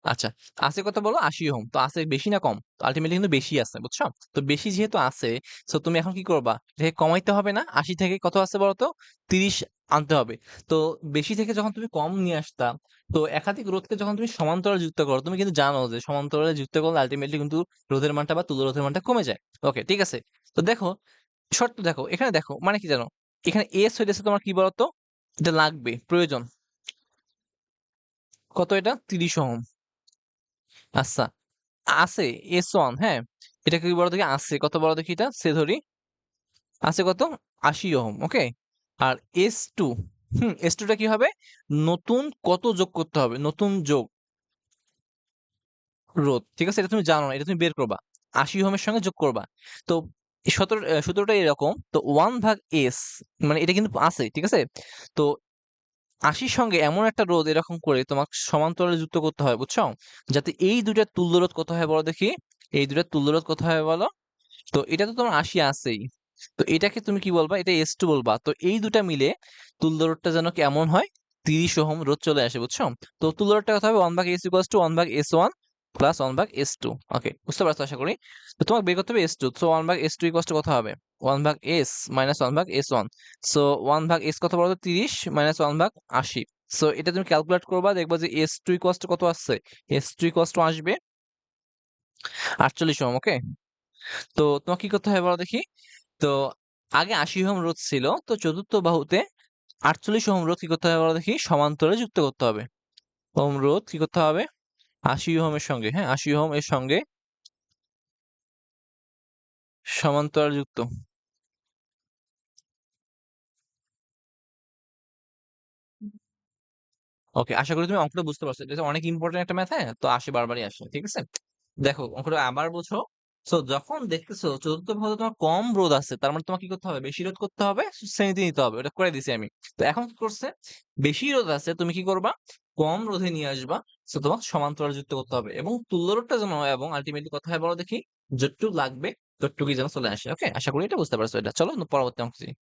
আচ্ছা, আছে কত বলো? ৮০ ওহম। তো আছে বেশি না কম? তো আল্টিমেটলি কিন্তু বেশি আছে, বুঝছো? তো বেশি যেহেতু আছে, সো তুমি এখন কি করবা? এটাকে কমাইতে হবে না? ৮০ থেকে কত আছে বলো তো? ৩০ আনতে হবে। তো বেশি থেকে যখন তুমি কম নিয়ে আসতা, তো একাধিক রোধকে যখন তুমি সমান্তরালে যুক্ত করো, তুমি কিন্তু জানো যে সমান্তরালে যুক্ত করলে আল্টিমেটলি কিন্তু রোধের মানটা বা তুল্য রোধের মানটা কমে যায়। ওকে, ঠিক আছে। তো দেখো, শর্ত দেখো, এখানে দেখো, মানে কি জানো? এখানে এস হইতেছে তোমার কি বলতো? এটা লাগবে, প্রয়োজন। কত এটা? ৩০ ওহম। আচ্ছা, আছে S1, হ্যাঁ? এটা কি বড় দেখি আছে কত বড় দেখি এটা সে ধরি আছে কত ৮০ ওহম, ওকে। আর S2, S2 টা কি হবে? নতুন কত যোগ করতে হবে? নতুন যোগ রোধ, ঠিক আছে? এটা তুমি জানো না, এটা তুমি বের করবা। ৮০ ওহমের সঙ্গে যোগ করবা। তো এই সূত্রটা এরকম। তো 1 ভাগ S, মানে এটা কিন্তু আছে, ঠিক আছে? তো ৮০ সঙ্গে এমন একটা রোধ এরকম করে তোমাকে সমান্তরালে যুক্ত করতে হয়, বুঝছো? যাতে এই দুইটার তুল্য রোধ কত হয় বলো দেখি? এই দুইটার তুল্য রোধ কত হয় বলো? তো এটা তো তোমার ৮০ আছেই। তো এটাকে তুমি কি বলবা? এটা S2 বলবা। তো এই দুটা মিলে তুল্য রোধটা যেন কেমন হয়? ৩০ ওহম রোধ চলে আসে, বুঝছো? তো তুল্য রোধটা কত হবে? 1/s = 1/s1 plus 1/s2। ওকে, বুঝতে পারছো আশা করি। তো তোমাকে বের করতে হবে S2। সো 1/s2 = কত হবে? 1/s minus 1/s1। So 1/s কত বলো তো? ৩০ মাইনাস 1/80। সো এটা তুমি ক্যালকুলেট করবা, দেখবা যে S2 কত আসছে? S2 আসবে ৪৮ ওহম, ওকে? তো তোমাকে কি করতে হবে বলো দেখি? তো আগে ৮০ ওহম রোধ ছিল। তো চতুর্থ বাহুতে ৪৮ ওহম রোধ কি করতে হবে বলো দেখি? সমান্তরালে যুক্ত করতে হবে। ওহম রোধ কি করতে হবে? ৮০ ওহমের সঙ্গে, হ্যাঁ? ৮০ ওহম এর সঙ্গে সমান্তরাল যুক্ত। ওকে, আশা করি তুমি অঙ্কটা বুঝতে পারছো। এটা অনেক ইম্পর্টেন্ট একটা ম্যাথ, হ্যাঁ? তো আসে বারবারই আসে। ঠিক আছে? দেখো অঙ্কটা আবার বোঝো। সো যখন দেখতেছো চতুর্থ বাহুতে তোমার কম রোধ আছে, তার মানে তোমার কি করতে হবে? বেশি রোধ করতে হবে, শ্রেণীতে নিতে হবে। ওটা করে দিছি আমি। তো এখন কি করছে? বেশি রোধ আছে, তুমি কি করবা? কম রোধে নিয়ে আসবা। সো তোমার সমান্তরাল যুক্ত করতে হবে এবং তুল্য রোধটা যেন হয় এবং আলটিমেটলি কথা হয় বলো দেখি? যতটুকু লাগবে ততটুকুই যেন চলে আসে। ওকে? আশা করি এটা বুঝতে পারছো এটা। চলো পরবর্তী অঙ্কে যাই।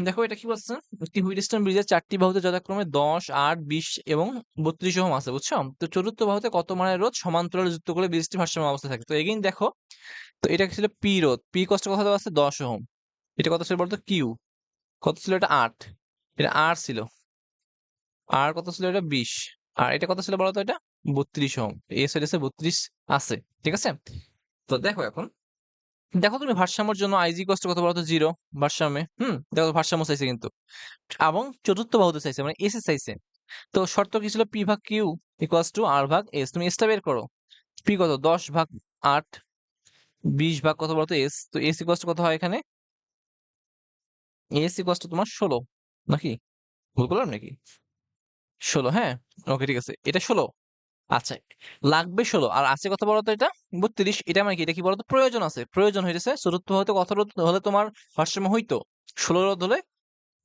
দেখো এটা কি বলছে? একটি হুইটস্টোন ব্রিজের ৪ টি বাহুতে যথাক্রমে ১০, ৮, ২০ এবং ৩২ ওহম আছে, বুঝছো? তো চতুর্থ বাহুতে কত মানের রোধ সমান্তরালে যুক্ত করলে ব্রিজটি ভারসাম্য অবস্থায় থাকে? তো এগেইন দেখো, তো এটা ছিল পি রোধ। পি কষ্ট কত আছে? ১০ ওহম। এটা কত ছিল বলতো? কিউ। কত ছিল? এটা ৮। এটা আর ছিল। আর কত ছিল? এটা ২০। আর এটা কত ছিল বলতো? এটা ৩২ ওহম। এস হইতেছে ৩২ আছে। ঠিক আছে? তো দেখো এখন, দেখো তুমি ভারসাম্যের জন্য আইজি কষ্ট কত বলতো? 0 ভারসাম্যে। দেখো ভারসাম্য চাইছে কিন্তু। এবং চতুর্থ বাহুতে চাইছে, মানে এস এ চাইছে। তো শর্ত কি ছিল? পি ভাগ কিউ ইকুয়ালস টু আর ভাগ এস। তুমি এসটা বের করো। পি কত? ১০ ভাগ ৮, ২০ ভাগ কত বলতো? এস। তো এস ইকুয়ালস টু কত হয় এখানে? এস ইকুয়ালস টু তোমার ১৬ নাকি? ভুল করলাম নাকি? ১৬, হ্যাঁ? ওকে, ঠিক আছে। এটা ১৬। আচ্ছা, লাগবে ১৬ আর আছে কত বলতো এটা? ৩২। এটা মানে কি? এটা কি বলতো? প্রয়োজন আছে। প্রয়োজন হইতেছে চতুর্থ বাহুতে কত রোধ হলে তোমার ভারসাম্য হইতো? ১৬ রোধ হলে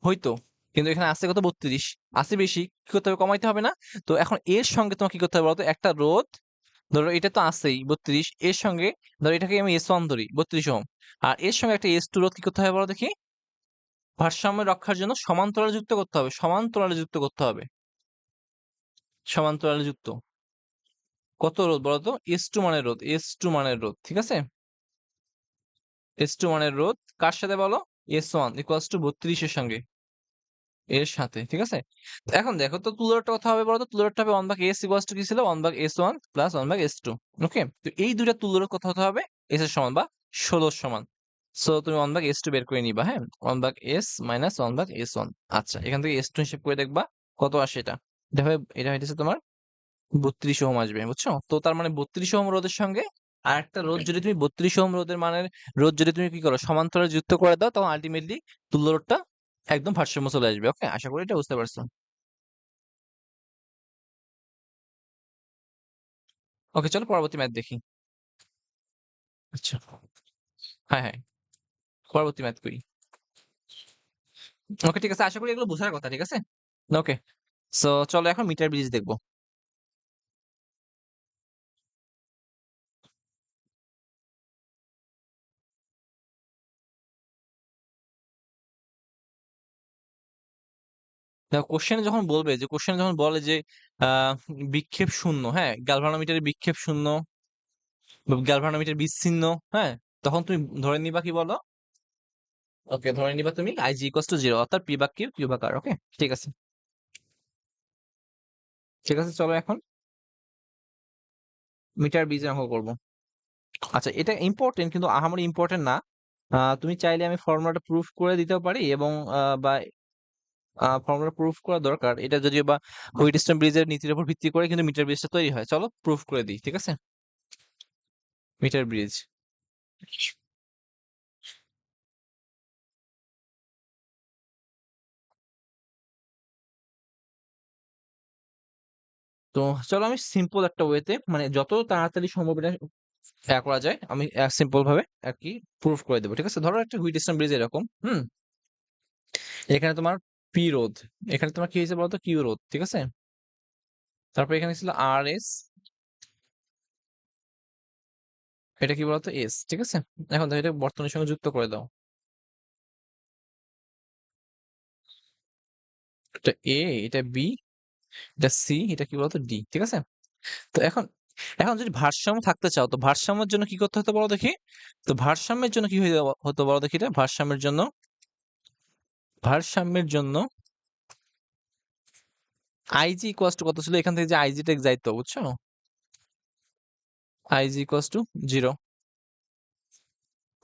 হইতো। কিন্তু এখানে আছে কত? ৩২। আছে বেশি। কি করতে হবে? কমাইতে হবে না? তো এখন এর সঙ্গে তোমার কি করতে হবে বলতো? একটা রোধ, ধরো এটা তো আছেই ৩২, এর সঙ্গে ধরো এটাকে আমি S1 ধরি ৩২ ওহম। আর এর সঙ্গে একটা S2 রোধ কি করতে হবে বলো দেখি? ভারসাম্য রক্ষার জন্য সমান্তরালে যুক্ত করতে হবে। সমান্তরালে যুক্ত করতে হবে। সমান্তরালে যুক্ত। কত রোধ বলতো? S2 মানের রোধ। S2 মানের রোধ। ঠিক আছে? S2 মানের রোধ কার সাথে বলো? S1 ইকুয়ালস টু ৩২ এর সঙ্গে। এর সাথে, ঠিক আছে? তো এখন দেখো তো তুলনাটা কথা হবে বলতো? তুলনাটা হবে 1/s ইকুয়ালস টু কি ছিল? 1/s1 plus 1/s2। ওকে? তো এই দুইটা তুলনার কথা হতে হবে s এর সমান বা ১৬ এর সমান। সো তুমি 1/s2 বের করে নিবা, হ্যাঁ? 1/s minus 1/s1। আচ্ছা, এখান থেকে s2 হিসাব করে দেখবা কত আসে এটা। এটা হইতেছে তোমার ৩২ ওহম আসবে, বুঝছো? তো তার মানে ৩২ ওহম রোধের সঙ্গে আরেকটা রোধ যদি তুমি ৩২ ওহম রোধের মানের রোধ যদি তুমি কি করো? সমান্তরালে যুক্ত করে দাও, তখন আল্টিমেটলি তুল্য রোধটা একদম ভারসাম্য চলে আসবে। ওকে? আশা করি এটা বুঝতে পারছো। ওকে, চলো পরবর্তী ম্যাথ দেখি। আচ্ছা, হ্যাঁ, হ্যাঁ, পরবর্তী ম্যাথ করি। ওকে, ঠিক আছে। আশা করি এগুলো বোঝার কথা। ঠিক আছে? ওকে। সো চলো এখন মিটার ব্রিজ দেখবো। দেখো কোশ্চেনে যখন বলবে যে কোশ্চেনে যখন বলে যে আহ বিক্ষেপ শূন্য, হ্যাঁ, গ্যালভানোমিটারের বিক্ষেপ শূন্য বা গ্যালভানোমিটার বিচ্ছিন্ন, হ্যাঁ, তখন তুমি ধরে নিবা কি বলো? ওকে, ধরে নিবা তুমি আইজি ইকুয়ালস টু 0, অর্থাৎ পি ভাগ কিউ, কিউ ভাগ আর। ওকে, ঠিক আছে। ঠিক আছে, চলো এখন মিটার ব্রিজের অঙ্ক করবো। আচ্ছা, এটা ইম্পর্টেন্ট কিন্তু আহামরি ইম্পর্টেন্ট না। তুমি চাইলে আমি ফর্মুলাটা প্রুফ করে দিতেও পারি, এবং বা ফর্মুলা প্রুফ করা দরকার এটা যদিও বা হুইটস্টোন ব্রিজের নীতির উপর ভিত্তি করে কিন্তু মিটার ব্রিজটা তৈরি হয়। চলো প্রুফ করে দিই, ঠিক আছে। মিটার ব্রিজ, তো চলো আমি সিম্পল একটা ওয়েতে, মানে যত তাড়াতাড়ি সম্ভব এটা করা যায়, আমি সিম্পল ভাবে আর কি প্রুফ করে দেবো, ঠিক আছে। ধরো একটা হুইটস্টোন ব্রিজ এরকম, এখানে তোমার পি রোধ, এখানে তোমার কি হয়েছে বলতো, কিউ রোধ, ঠিক আছে। তারপর এখানে ছিল আর এস, এটা কি বলতো, এস, ঠিক আছে। এখন দেখো এটা বর্তনীর সঙ্গে যুক্ত করে দাও। এটা এ, এটা বি, এটা সি, এটা কি বলতো, ডি, ঠিক আছে। তো এখন এখন যদি ভারসাম্য থাকতে চাও, তো ভারসাম্যের জন্য কি করতে হতো বলো দেখি। তো ভারসাম্যের জন্য কি হতো বলো দেখি, এটা ভারসাম্যের জন্য আইজি ইকুয়ালস টু কত ছিল, এখান থেকে যে আইজি টা যাইতো, বুঝছো, আইজি ইকুয়ালস টু 0,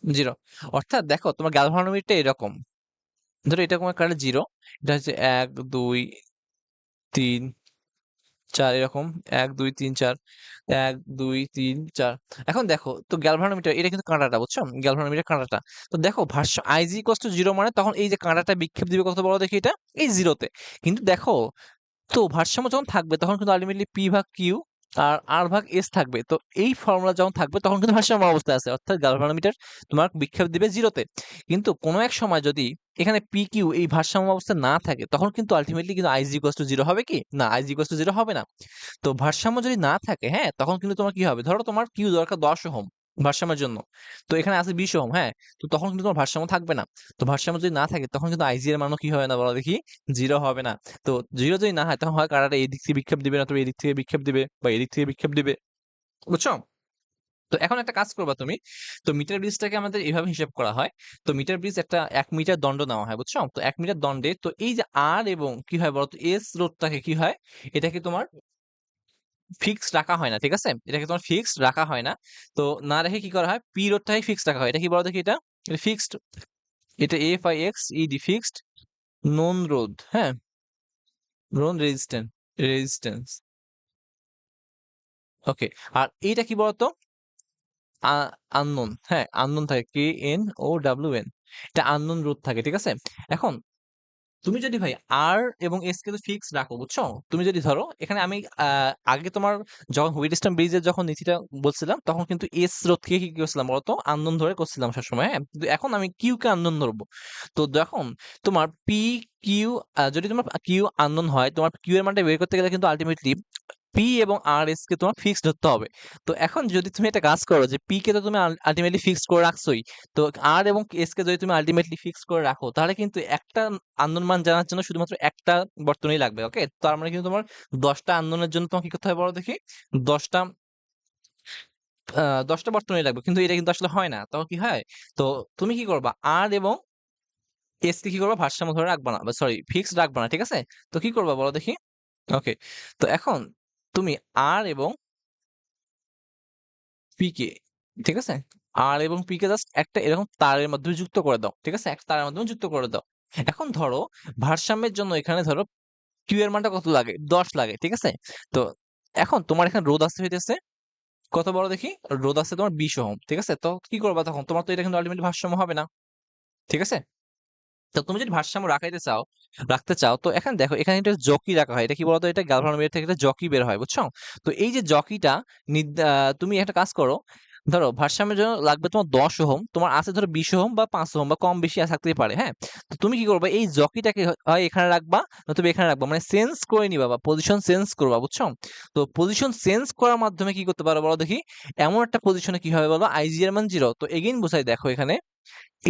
0। অর্থাৎ দেখো তোমার গ্যালভানোমিটারটা এরকম, ধরো এটা তোমার কারেন্ট 0, এটা হচ্ছে 1 2 3 4 এরকম, 1 2 3 4, 1 2 3 4। এখন দেখো তো গ্যালভানোমিটার এটা কিন্তু কাঁটাটা, বুঝছো, গ্যালভানোমিটার কাঁটাটা। তো দেখো ভাষ্য আইজি ইকুয়ালস টু 0, মানে তখন এই যে কাঁটাটা বিক্ষেপ দিবে কত বড় দেখি, এটা এই 0-তে। কিন্তু দেখো, তো ভারসাম্য যখন থাকবে তখন কিন্তু আলটিমেটলি পি ভাগ কিউ আর আর ভাগ এস থাকবে। তো এই ফর্মুলা যখন থাকবে তখন কিন্তু ভারসাম্য অবস্থায় আছে, অর্থাৎ গ্যালভানোমিটার তোমার বিক্ষেপ দিবে 0-তে। কিন্তু কোনো এক সময় যদি এখানে পি কিউ এই ভারসাম্য অবস্থা না থাকে, তখন কিন্তু আলটিমেটলি কিন্তু আইজি ইকুয়ালস টু 0 হবে কি না, আইজি ইকুয়ালস টু 0 হবে না। তো ভারসাম্য যদি না থাকে, হ্যাঁ, তখন কিন্তু তোমার কি হবে, ধরো তোমার কিউ দরকার 10 ওহম ভারসাম্যের জন্য, তো এখানে আছে 20 ওহম, হ্যাঁ, তো তখন কিন্তু তোমার ভারসাম্য থাকবে না। তো ভারসাম্য যদি না থাকে তখন কিন্তু আইজি এর মানও কি হবে না বলো দেখি, 0 হবে না। তো 0 যদি না হয় তখন হয় কারাটা এই দিক থেকে বিক্ষেপ দিবে না, তুমি এদিক থেকে বিক্ষেপ দিবে বা এদিক থেকে বিক্ষেপ দিবে, বুঝছো। তো এখন একটা কাজ করবা তুমি, তো মিটার ব্রিজটাকে আমাদের এইভাবে হিসাব করা হয়। তো মিটার ব্রিজ একটা 1 মিটার দণ্ড নেওয়া হয়, বুঝছো। তো 1 মিটার দণ্ডে তো এই যে আর এবং কি হয় বলতো, এস রোধটাকে কি হয়, এটাকে তোমার ফিক্সড রাখা হয় না, ঠিক আছে। এটাকে তোমার ফিক্সড রাখা হয় না। তো না রেখে কি করা হয়, পি রোধটাকে ফিক্সড রাখা হয়। এটা কি বলো দেখি, এটা ফিক্সড, এটা F I X E D, fixed known রোধ, হ্যাঁ, নোন রেজিস্ট্যান্স, ওকে। আর এইটা কি বলতো, আননোন, হ্যাঁ, আননোন থাকে, K N O W N, এটা আননোন রোধ থাকে, ঠিক আছে। এখন তুমি যদি ভাই আর এবং এস কে তো ফিক্স রাখো, বুঝছো। তুমি যদি ধরো এখানে আমি আগে তোমার যখন হুইটস্টোন ব্রিজের যখন নীতিটা বলছিলাম, তখন কিন্তু এস রোধকে কি করছিলাম বলতো, আন্দোলন ধরে করছিলাম সবসময়, হ্যাঁ। কিন্তু এখন আমি কিউ কে আন্দোলন ধরবো। তো যখন তোমার পি কিউ, যদি তোমার কিউ আন্দোলন হয়, তোমার কিউ এর মানটা বের করতে গেলে কিন্তু আলটিমেটলি পি এবং আর এস কে তোমার ফিক্সড ধরতে হবে। তো এখন যদি তুমি একটা কাজ করো যে পি কে তো তুমি আলটিমেটলি ফিক্সড করে রাখছোই, তো আর এবং এস কে যদি তুমি আলটিমেটলি ফিক্সড করে রাখো, তাহলে কিন্তু একটা আন্দোলন মান জানার জন্য শুধুমাত্র একটা বর্তনী লাগবে, ওকে। তার মানে কিন্তু তোমার 10টা আন্দোলনের জন্য তোমাকে কি করতে হবে বলো দেখি, 10টা 10টা বর্তনী লাগবে, কিন্তু এটা কিন্তু আসলে হয় না। তখন কি হয়, তো তুমি কি করবা, আর এবং এস কে কি করবা, ভারসাম্য ধরে রাখবা না, বা সরি ফিক্সড রাখবা না, ঠিক আছে। তো কি করবা বলো দেখি, ওকে। তো এখন তুমি আর এবং পিকে, ঠিক আছে, আর এবং পিকে জাস্ট একটা এরকম তারের মাধ্যমে যুক্ত করে দাও, ঠিক আছে, একটা তারের মাধ্যমে যুক্ত করে দাও। এখন ধরো ভারসাম্যের জন্য এখানে ধরো কিউ এর মানটা কত লাগে, 10 লাগে, ঠিক আছে। তো এখন তোমার এখানে রোধ আছে হইতেছে কত বড় দেখি, রোধ আছে তোমার 20 ওহম, ঠিক আছে। তো কি করবা তখন, তোমার তো এটা কিন্তু আলটিমেটলি ভারসাম্য হবে না, ঠিক আছে। তো তুমি যদি ভারসাম্য রাখতে চাও, তো এখানে দেখো এখানে একটা জকি রাখা হয়, এটা কি বলতো, এটা গ্যালভানোমিটার থেকে একটা জকি বের হয়, বুঝছো। তো এই যে জকিটা তুমি একটা কাজ করো, ধরো ভারসাম্যের জন্য লাগবে তোমার 10 ওহম, তোমার আছে ধরো 20 ওহম বা 5 ওহম বা কম বেশি থাকতেই পারে, হ্যাঁ। তো তুমি কি করবে, এই জকিটাকে হয় এখানে রাখবা, নতুবা এখানে রাখবা, মানে চেঞ্জ করে নিবা বা পজিশন চেঞ্জ করবা, বুঝছো। তো পজিশন চেঞ্জ করার মাধ্যমে কি করতে পারো বলো দেখি, এমন একটা পজিশনে কি হবে বলো, আইজি এর মান 0। তো এগেইন বুঝাই, দেখো এখানে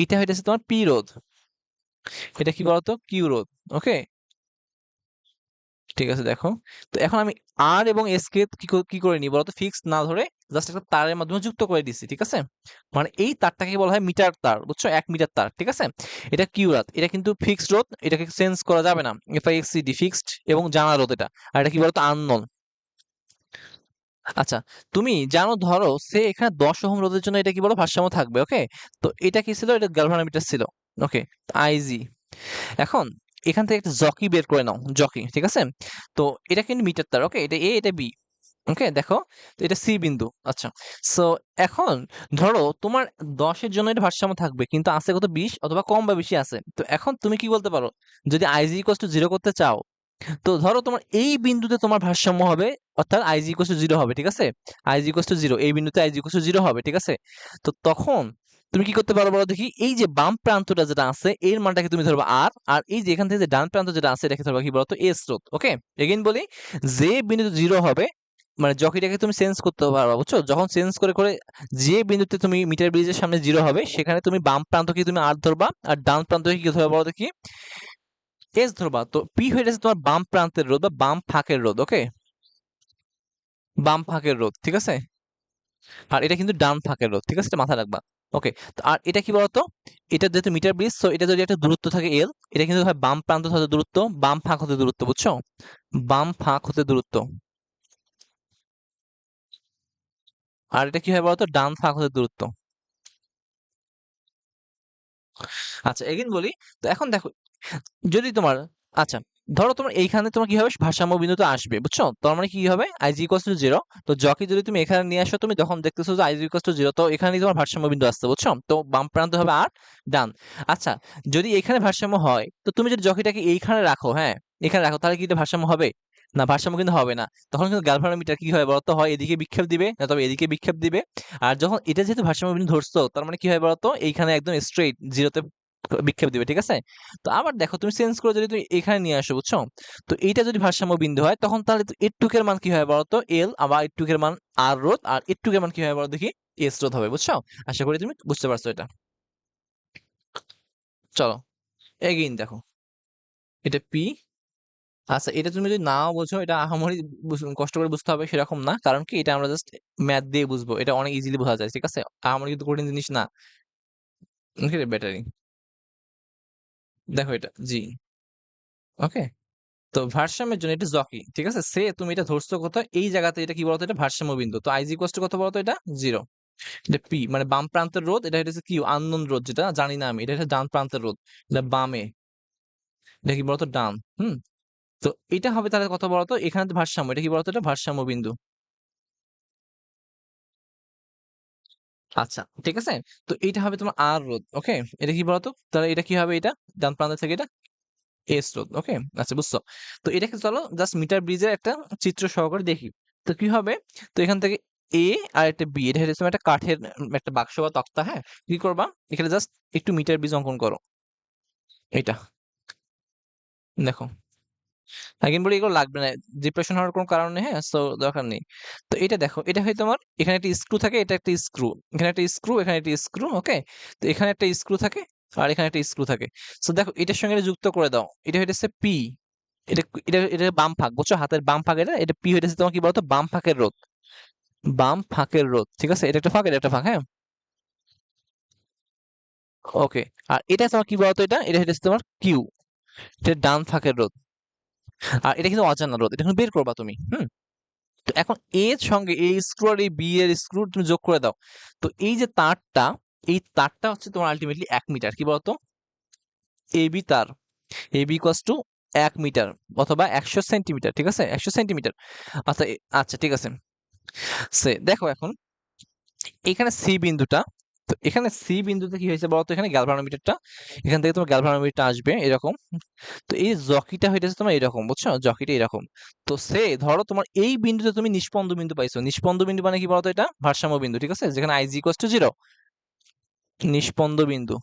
এইটা হইতেছে তোমার পি রোধ, এটা কি বলতো, কিউ রোধ, ওকে। ঠিক আছে দেখো। তো এখন আমি আর এবং এস কে কি করে নিই বলতো, ফিক্সড না ধরে জাস্ট একটা তারের মাধ্যমে যুক্ত করে দিছি, ঠিক আছে? মানে এই তারটাকে বলা হয় মিটার তার, বুঝছো? 1 মিটার তার, ঠিক আছে? এটা কিউ রোধ, এটা কিন্তু ফিক্সড রোধ, এটাকে চেঞ্জ করা যাবে না। এফআইএক্সিডি ফিক্সড এবং জানা রোধ এটা। আর এটা কি বলতো, আননোন। আচ্ছা, তুমি জানো ধরো সে এখানে 10 ওহম রোধের জন্য এটা কি বলো, ভারসাম্য থাকবে, ওকে? তো এটা কি ছিল, এটা গ্যালভানোমিটার ছিল, ওকে? আইজি। এখন এখান থেকে একটা জকি বের করে নাও, জকি, ঠিক আছে? তো এটা কিন্তু মিটার তার, ওকে? এটা এ, এটা বি, ওকে? দেখো, তো এটা সি বিন্দু। আচ্ছা, সো এখন ধরো তোমার 10-এর জন্য এটা ভারসাম্য থাকবে, কিন্তু আছে কত, 20 অথবা কম বা বেশি আছে। তো এখন তুমি কি বলতে পারো, যদি আইজি ইকুয়াল টু 0 করতে চাও, তো ধরো তোমার এই বিন্দুতে তোমার ভারসাম্য হবে, অর্থাৎ আইজি ইকুয়াল টু 0 হবে, ঠিক আছে? আইজি ইকুয়াল টু 0, এই বিন্দুতে আইজি ইকুয়াল টু 0 হবে, ঠিক আছে? তো তখন তুমি কি করতে পারো বলো দেখি, এই যে বাম প্রান্তটা যেটা আছে এর মানটাকে তুমি ধরবা আর, আর এই যে এখান থেকে যে ডান প্রান্ত যেটা আছে এটাকে ধরবা কি বলতো, এস স্রোত, ওকে? এগেইন বলি, যে বিন্দুতে 0 হবে, মানে জকিটাকে তুমি চেঞ্জ করতে পারবা, বুঝছো? যখন চেঞ্জ করে করে যে বিন্দুতে তুমি মিটার ব্রিজের সামনে 0 হবে, সেখানে তুমি বাম প্রান্তকে তুমি আর ধরবা, আর ডান প্রান্তকে কি ধরবা বলো দেখি, এস ধরবা। তো পি হয়ে যাচ্ছে তোমার বাম প্রান্তের রোধ বা বাম ফাঁকের রোধ, ওকে? বাম ফাঁকের রোধ, ঠিক আছে? আর এটা কিন্তু ডান ফাঁকের রোধ, ঠিক আছে? এটা মাথায় রাখবা, ওকে? তো আর এটা কি বলতো, এটা যেহেতু মিটার ব্রিজ, তো এটা যদি একটা দূরত্ব থাকে এল, এটা কিন্তু হয় বাম প্রান্ত হতে দূরত্ব, বাম ফাঁক হতে দূরত্ব, বুঝছো? বাম ফাঁক হতে দূরত্ব। আর এটা কি হয় বলতো, ডান ফাঁক হতে দূরত্ব। আচ্ছা, এগেইন বলি, তো এখন দেখো, যদি তোমার, আচ্ছা, ধরো তোমার এইখানে তোমার কি হবে, ভারসাম্য বিন্দুতে আসবে, বুঝছো? তার মানে কি হবে, আইজি ইকুয়াল টু 0। তো যখনই যদি তুমি এখানে নিয়ে আসো, তুমি যখন দেখতেছো যে আইজি ইকুয়াল টু 0, তো এখানেই তোমার ভারসাম্য বিন্দু আসছে, বুঝছো? তো বাম প্রান্ত হবে আর ডান। আচ্ছা, যদি এখানে ভারসাম্য হয়, তো তুমি যদি জকিটাকে এইখানে রাখো, হ্যাঁ, এখানে রাখো, তাহলে কি এটা ভারসাম্য হবে? না, ভারসাম্য কিন্তু হবে না। তখন কিন্তু গ্যালভানোমিটার কি হয় বলতো, হয় এদিকে বিক্ষেপ দিবে, না তবে এদিকে বিক্ষেপ দিবে। আর যখন এটা যেহেতু ভারসাম্য বিন্দু ধরছো, তার মানে কি হয় বলতো, এইখানে একদম স্ট্রেইট জিরোতে বিক্ষেপ দিবে, ঠিক আছে? তো আবার দেখো, তুমি চেঞ্জ করে যদি তুমি এখানে নিয়ে আসো, বুঝছো? তো এইটা যদি ভারসাম্য বিন্দু হয়, তখন তাহলে এর মান কি হয় বলতো, এল, আবার এর মান আর রোধ, আর এর মান কি হয় বলো দেখি, এস রোধ হবে, বুঝছো? আশা করি তুমি বুঝতে পারছো এটা। চলো, এগেইন দেখো, এটা পি। আচ্ছা, এটা তুমি যদি নাও বোঝো, এটা আহামরি কষ্ট করে বুঝতে হবে সেরকম না, কারণ কি, এটা আমরা জাস্ট ম্যাথ দিয়ে বুঝবো, এটা অনেক ইজিলি বোঝা যায়, ঠিক আছে? আহামরি কিন্তু কঠিন জিনিস না। ওকে, ব্যাটারি, দেখো এটা জি, ওকে? তো ভারসাম্যের জন্য এটা জকি, ঠিক আছে? সে তুমি এটা ধরছো কোথায়, এই জায়গাতে, এটা কি বলতো, এটা ভারসাম্য বিন্দু। তো আইজি ইকুয়াল টু কত বলতো, এটা 0। এটা পি মানে বাম প্রান্তের রোধ, এটা হচ্ছে কি, আননোন রোধ, যেটা জানি না আমি, এটা হচ্ছে ডান প্রান্তের রোধ, এটা বামে, এটা কি বলতো, ডান। হুম। তো এটা হবে তাহলে কত বলতো, এখানে তো ভারসাম্য, এটা কি বলতো, এটা ভারসাম্য বিন্দু। আচ্ছা, ঠিক আছে? তো এইটা হবে তোমার আর রোধ, ওকে? এটা কি বলতো, তাহলে এটা কি হবে, এটা ডান প্রান্ত থেকে এটা এস রোধ, ওকে? আচ্ছা, বুঝছো? তো এটাকে চলো জাস্ট মিটার ব্রিজের একটা চিত্র সহকারে দেখি। তো কি হবে, তো এখান থেকে এ আর একটা বি, এটা হচ্ছে একটা কাঠের একটা বাক্স বা তক্তা, হ্যাঁ? কি করবা, এখানে জাস্ট একটু মিটার ব্রিজ অঙ্কন করো, এটা দেখো। আগেন বলি, এগুলো লাগবে না, ডিপ্রেশন হওয়ার কোনো কারণ নেই, হ্যাঁ? সো দরকার নেই। তো এটা দেখো, এটা হয় তোমার, এখানে একটা স্ক্রু থাকে, এটা একটা স্ক্রু, এখানে একটা স্ক্রু, এখানে একটা স্ক্রু, ওকে? তো এখানে একটা স্ক্রু থাকে, আর এখানে একটা স্ক্রু থাকে। সো দেখো, এটার সঙ্গে এটা যুক্ত করে দাও, এটা হইতেছে পি। এটা বাম ফাঁক, বুঝছো? হাতের বাম ফাঁক, এটা পি হইতেছে তোমার কি বলতো, বাম ফাঁকের রোধ, বাম ফাঁকের রোধ, ঠিক আছে? এটা একটা ফাঁক, এটা একটা ফাঁক, হ্যাঁ? ওকে। আর এটা তোমার কি বলতো, এটা হইতেছে তোমার কিউ, এটা ডান ফাঁকের রোধ। আর এটা কিন্তু অজানা রোধ, এটা কিন্তু বের করবা তুমি, হুম? তো এখন এর সঙ্গে এই স্ক্রু আর এই বি এর স্ক্রু তুমি যোগ করে দাও। তো এই যে তারটা, এই তারটা হচ্ছে তোমার আলটিমেটলি 1 মিটার, কি বলতো, এবি তার, এবি ইকুয়ালস টু 1 মিটার অথবা 100 সেন্টিমিটার, ঠিক আছে? 100 সেন্টিমিটার। আচ্ছা, আচ্ছা, ঠিক আছে। দেখো এখন এখানে সি বিন্দুটা, তো এখানে সি বিন্দুতে কি হয়েছে বলতো, এখানে গ্যালভানোমিটারটা, এখান থেকে তোমার গ্যালভানোমিটারটা আসবে এরকম। তো এই জকিটা হইতেছে তোমার এরকম, বুঝছো? জকিটা এরকম। তো ধরো তোমার এই বিন্দুতে তুমি নিষ্পন্দ বিন্দু পাইছো, নিষ্পন্দ বিন্দু মানে কি বলতো, এটা ভারসাম্য বিন্দু, ঠিক আছে? যেখানে আইজি ইকুয়াল টু 0, নিষ্পন্দ বিন্দু,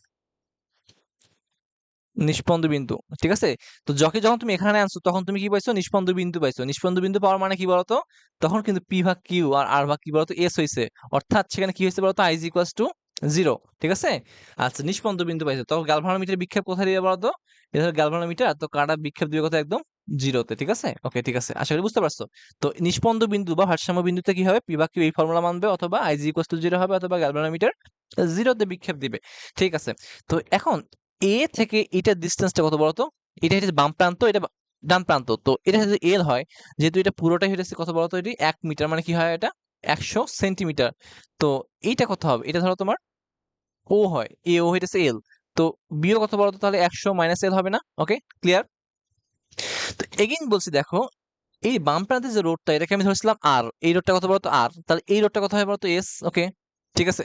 নিষ্পন্দ বিন্দু, ঠিক আছে? তো যখন তুমি এখানে আনছো, তখন তুমি কি পাইছো, নিষ্পন্দ বিন্দু পাইছো। নিষ্পন্দ বিন্দু পাওয়ার মানে কি বলতো, তখন কিন্তু পি ভাগ কিউ আর আর ভাগ কি বলতো, এস হইছে। অর্থাৎ সেখানে কি হয়েছে বলতো, আইজি ইকুয়াল টু 0, ঠিক আছে? আচ্ছা, নিষ্পন্দ বিন্দু পাইছো, তখন গ্যালভানোমিটার বিক্ষেপ কোথায় দিবে বলতো, এটা হলো গ্যালভানোমিটার, তো কাটা বিক্ষেপ দিবে কোথায়, একদম জিরোতে, ঠিক আছে? ওকে, ঠিক আছে, আশা করি বুঝতে পারছো। তো নিষ্পন্দ বিন্দু বা ভারসাম্য বিন্দুতে কি হবে, পি ভাগ কিউ এই ফর্মুলা মানবে, অথবা আইজি ইকুয়াল টু জিরো হবে, অথবা গ্যালভানোমিটার জিরোতে বিক্ষেপ দিবে। ঠিক আছে, তো এখন এ থেকে এটার ডিস্টেন্সটা কত বলতো? এটা হচ্ছে বাম প্রান্ত, এটা ডান প্রান্ত। তো এটা যদি এল হয়, যেহেতু এটা পুরোটাই হচ্ছে কত বলতো, এটি 1 মিটার, মানে কি হয় এটা 100 সেন্টিমিটার। তো এইটা কত হবে? এটা ধরো তোমার ও হয়, এ ও হইতেছে এল। তো বিও কত বলতো, তাহলে 100 - এল হবে না? ওকে, ক্লিয়ার? তো এগেইন বলছি, দেখো এই বাম প্রান্তে যে রোডটা, এটাকে আমি ধরেছিলাম আর, এই রোডটা কত বলতো আর, তাহলে এই রোডটা কত হবে বলতো এস। ওকে, ঠিক আছে।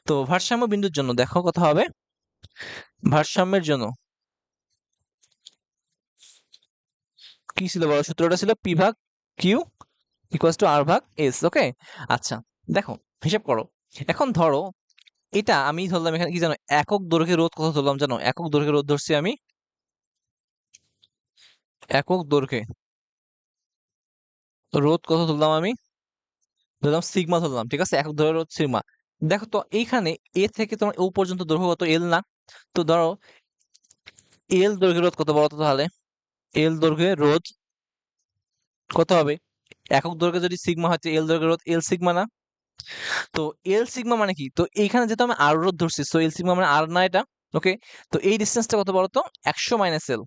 তো ভারসাম্য বিন্দুর জন্য দেখো কত হবে, ভারসাম্যের জন্য কি ছিল বড় সূত্রটা ছিল, পি ভাগ কিউ ইকুয়ালস টু আর ভাগ এস। ওকে, আচ্ছা, দেখো হিসাব করো। এখন ধরো এটা আমি ধরলাম, এখানে কি জানো, একক দৈর্ঘ্যের রোধ কত ধরলাম জানো? একক দৈর্ঘ্যের রোধ ধরছি আমি, একক দৈর্ঘ্যে রোধ কত ধরলাম আমি, ধরলাম সিগমা ধরলাম, ঠিক আছে? একক দৈর্ঘ্যের রোধ সিগমা। দেখো তো এইখানে এ থেকে তোমার ও পর্যন্ত দৈর্ঘ্য কত, এল না? তো ধরো এল দৈর্ঘ্যের রোধ কত বলো তো তাহলে, এল দৈর্ঘ্যের রোধ কত হবে? একক দৈর্ঘ্যে যদি সিগমা হয়, এল দৈর্ঘ্যের রোধ এল সিগমা না? তো এল সিগমা মানে কি, তো এইখানে যেহেতু আমি আর রোধ ধরছি, তো এল সিগমা মানে আর না এটা? ওকে, তো এই ডিস্টেন্সটা কত বলতো, 100 - এল।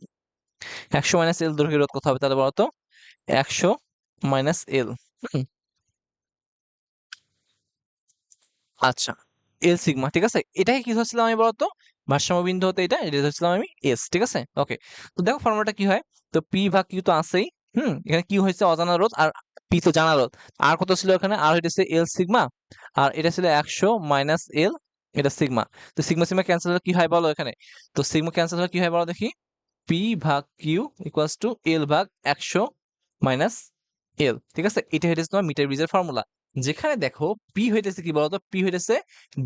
100 - এল দৈর্ঘ্যের রোধ কত হবে তাহলে বলতো, 100 - এল। আচ্ছা, এল সিগমা, ঠিক আছে। এটাকে কি ধরছিলাম আমি বলতো, ভারসাম্য বিন্দু হতে এটা ধরছিলাম আমি এস, ঠিক আছে। ওকে, তো দেখো ফর্মুলাটা কি হয়, তো পি ভাগ কিউ তো আছেই। এখানে কি হয়েছে, অজানা রোধ, আর পি তো জানা রোধ। আর কত ছিল এখানে, আর হইতেছে এল সিগমা, আর এটা ছিল 100 - এল, এটা সিগমা। তো সিগমা সিগমা ক্যান্সেল হলে কি হয় বলো এখানে, তো সিগমা ক্যান্সেল হলে কি হয় বলো দেখি, পি ভাগ কিউ ইকুয়ালস টু এল ভাগ 100 - এল, ঠিক আছে। এটা হইতেছে তোমার মিটার ব্রিজের ফর্মুলা। যেখানে দেখো পি হইতেছে কি বলতো, পি হইতেছে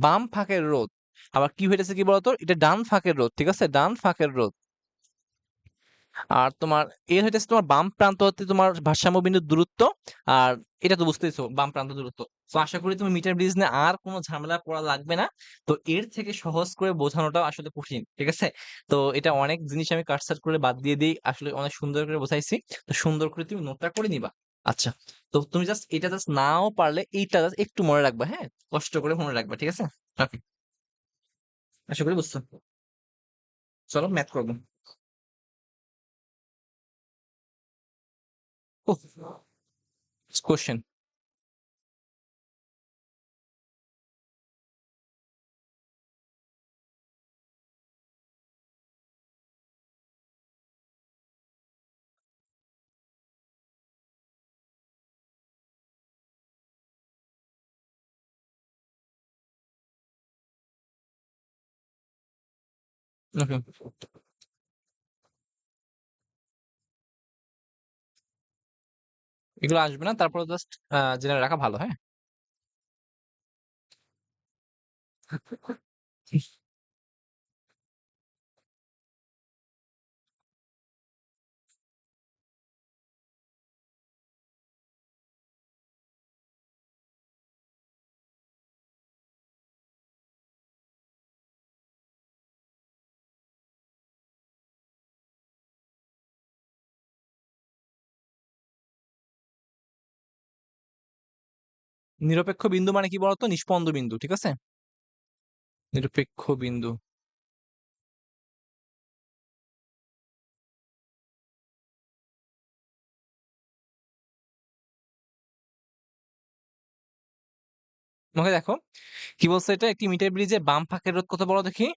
বাম ফাঁকের রোধ, আবার কি হইতেছে কি বলতো, এটা ডান ফাঁকের রোধ, ঠিক আছে, ডান ফাঁকের রোধ। আর তোমার এর হইতেছে তোমার বাম প্রান্ত হতে তোমার ভারসাম্য বিন্দুর দূরত্ব। আর এটা তো বুঝতেইছো, বাম প্রান্ত দূরত্ব। তো আশা করি তুমি মিটার ব্রিজ নিয়ে আর কোনো ঝামেলা পড়া লাগবে না। তো এর থেকে সহজ করে বোঝানোটা আসলে কঠিন, ঠিক আছে। তো এটা অনেক জিনিস আমি কাটছাট করে বাদ দিয়ে দিই, আসলে অনেক সুন্দর করে বোঝাইছি। তো সুন্দর করে তুমি নোটটা করে নিবা। আচ্ছা, তো তুমি জাস্ট এটা জাস্ট নাও পারলে এইটা জাস্ট একটু মনে রাখবা, হ্যাঁ, কষ্ট করে মনে রাখবা, ঠিক আছে। ওকে, আশা করি বুঝছো। চলো ম্যাথ করবো। কোশ্চেন। ওকে, এগুলো আসবে না, তারপর জাস্ট জেনে রাখা ভালো, হ্যাঁ। নিরপেক্ষ বিন্দু মানে কি বলতো, নিষ্পন্দ বিন্দু, ঠিক আছে। নিরপেক্ষ বিন্দু, তোমাকে দেখো কি বলছে, এটা একটি মিটার ব্রিজে বাম ফাঁকের রোধ কত বড় দেখি।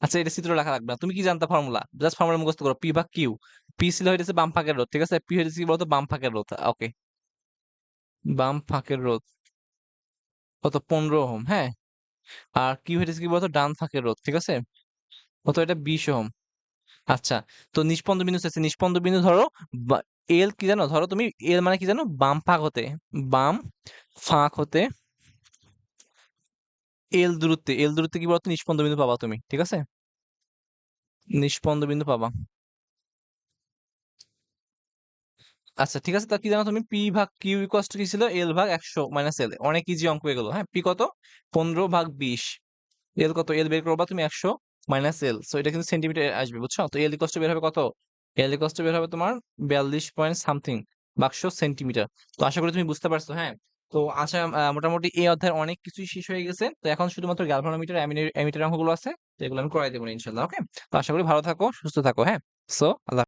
আচ্ছা, এটা চিত্র লেখা লাগবে না, তুমি কি জানতা ফর্মুলা, জাস্ট ফর্মুলা মুখস্থ করো, পি ভাগ কিউ। পি ছিল হইতেছে বাম ফাঁকের রোধ, ঠিক আছে, পি হইতেছে কি বলতো, বাম ফাঁকের রোধ। ওকে, বাম ফাঁকের রোধ কত, 15 ওহম, হ্যাঁ। আর কিউ হইতেছে কি বলতো, ডান ফাঁকের রোধ, ঠিক আছে, কত, এটা 20 ওহম। আচ্ছা, তো নিষ্পন্দ বিন্দু চাইছে, নিষ্পন্দ বিন্দু ধরো এল কি জানো, ধরো তুমি এল মানে কি জানো, বাম ফাঁক হতে, বাম ফাঁক হতে এল দূরত্বে, এল দূরত্বে কি বলতো, নিষ্পন্দ বিন্দু পাবা তুমি, ঠিক আছে, নিষ্পন্দ বিন্দু পাবা। আচ্ছা, ঠিক আছে, তা কি জানো তুমি, পি ভাগ কিউ ইকুয়ালস টু কি ছিল, এল ভাগ 100 - এল। অনেক ইজি অঙ্ক এগুলো, হ্যাঁ। পি কত, 15/20। এল কত, এল বের করবা তুমি 100 - এল, সো এটা কিন্তু সেন্টিমিটার আসবে, বুঝছো। তো এল ইকুয়ালস টু বের হবে কত, এল এর কষ্ট বের হবে তোমার 42 পয়েন্ট সামথিং বাক্স সেন্টিমিটার। তো আশা করি তুমি বুঝতে পারছো, হ্যাঁ? তো আচ্ছা, মোটামুটি এই অধ্যায়ের অনেক কিছুই শেষ হয়ে গেছে। তো এখন শুধুমাত্র গ্যালভানোমিটার, অ্যামিটার অঙ্কগুলো আছে। তো এগুলো আমি করাই দেবো ইনশাআল্লাহ। ওকে? তো আশা করি ভালো থাকো, সুস্থ থাকো, হ্যাঁ? সো আল্লাহ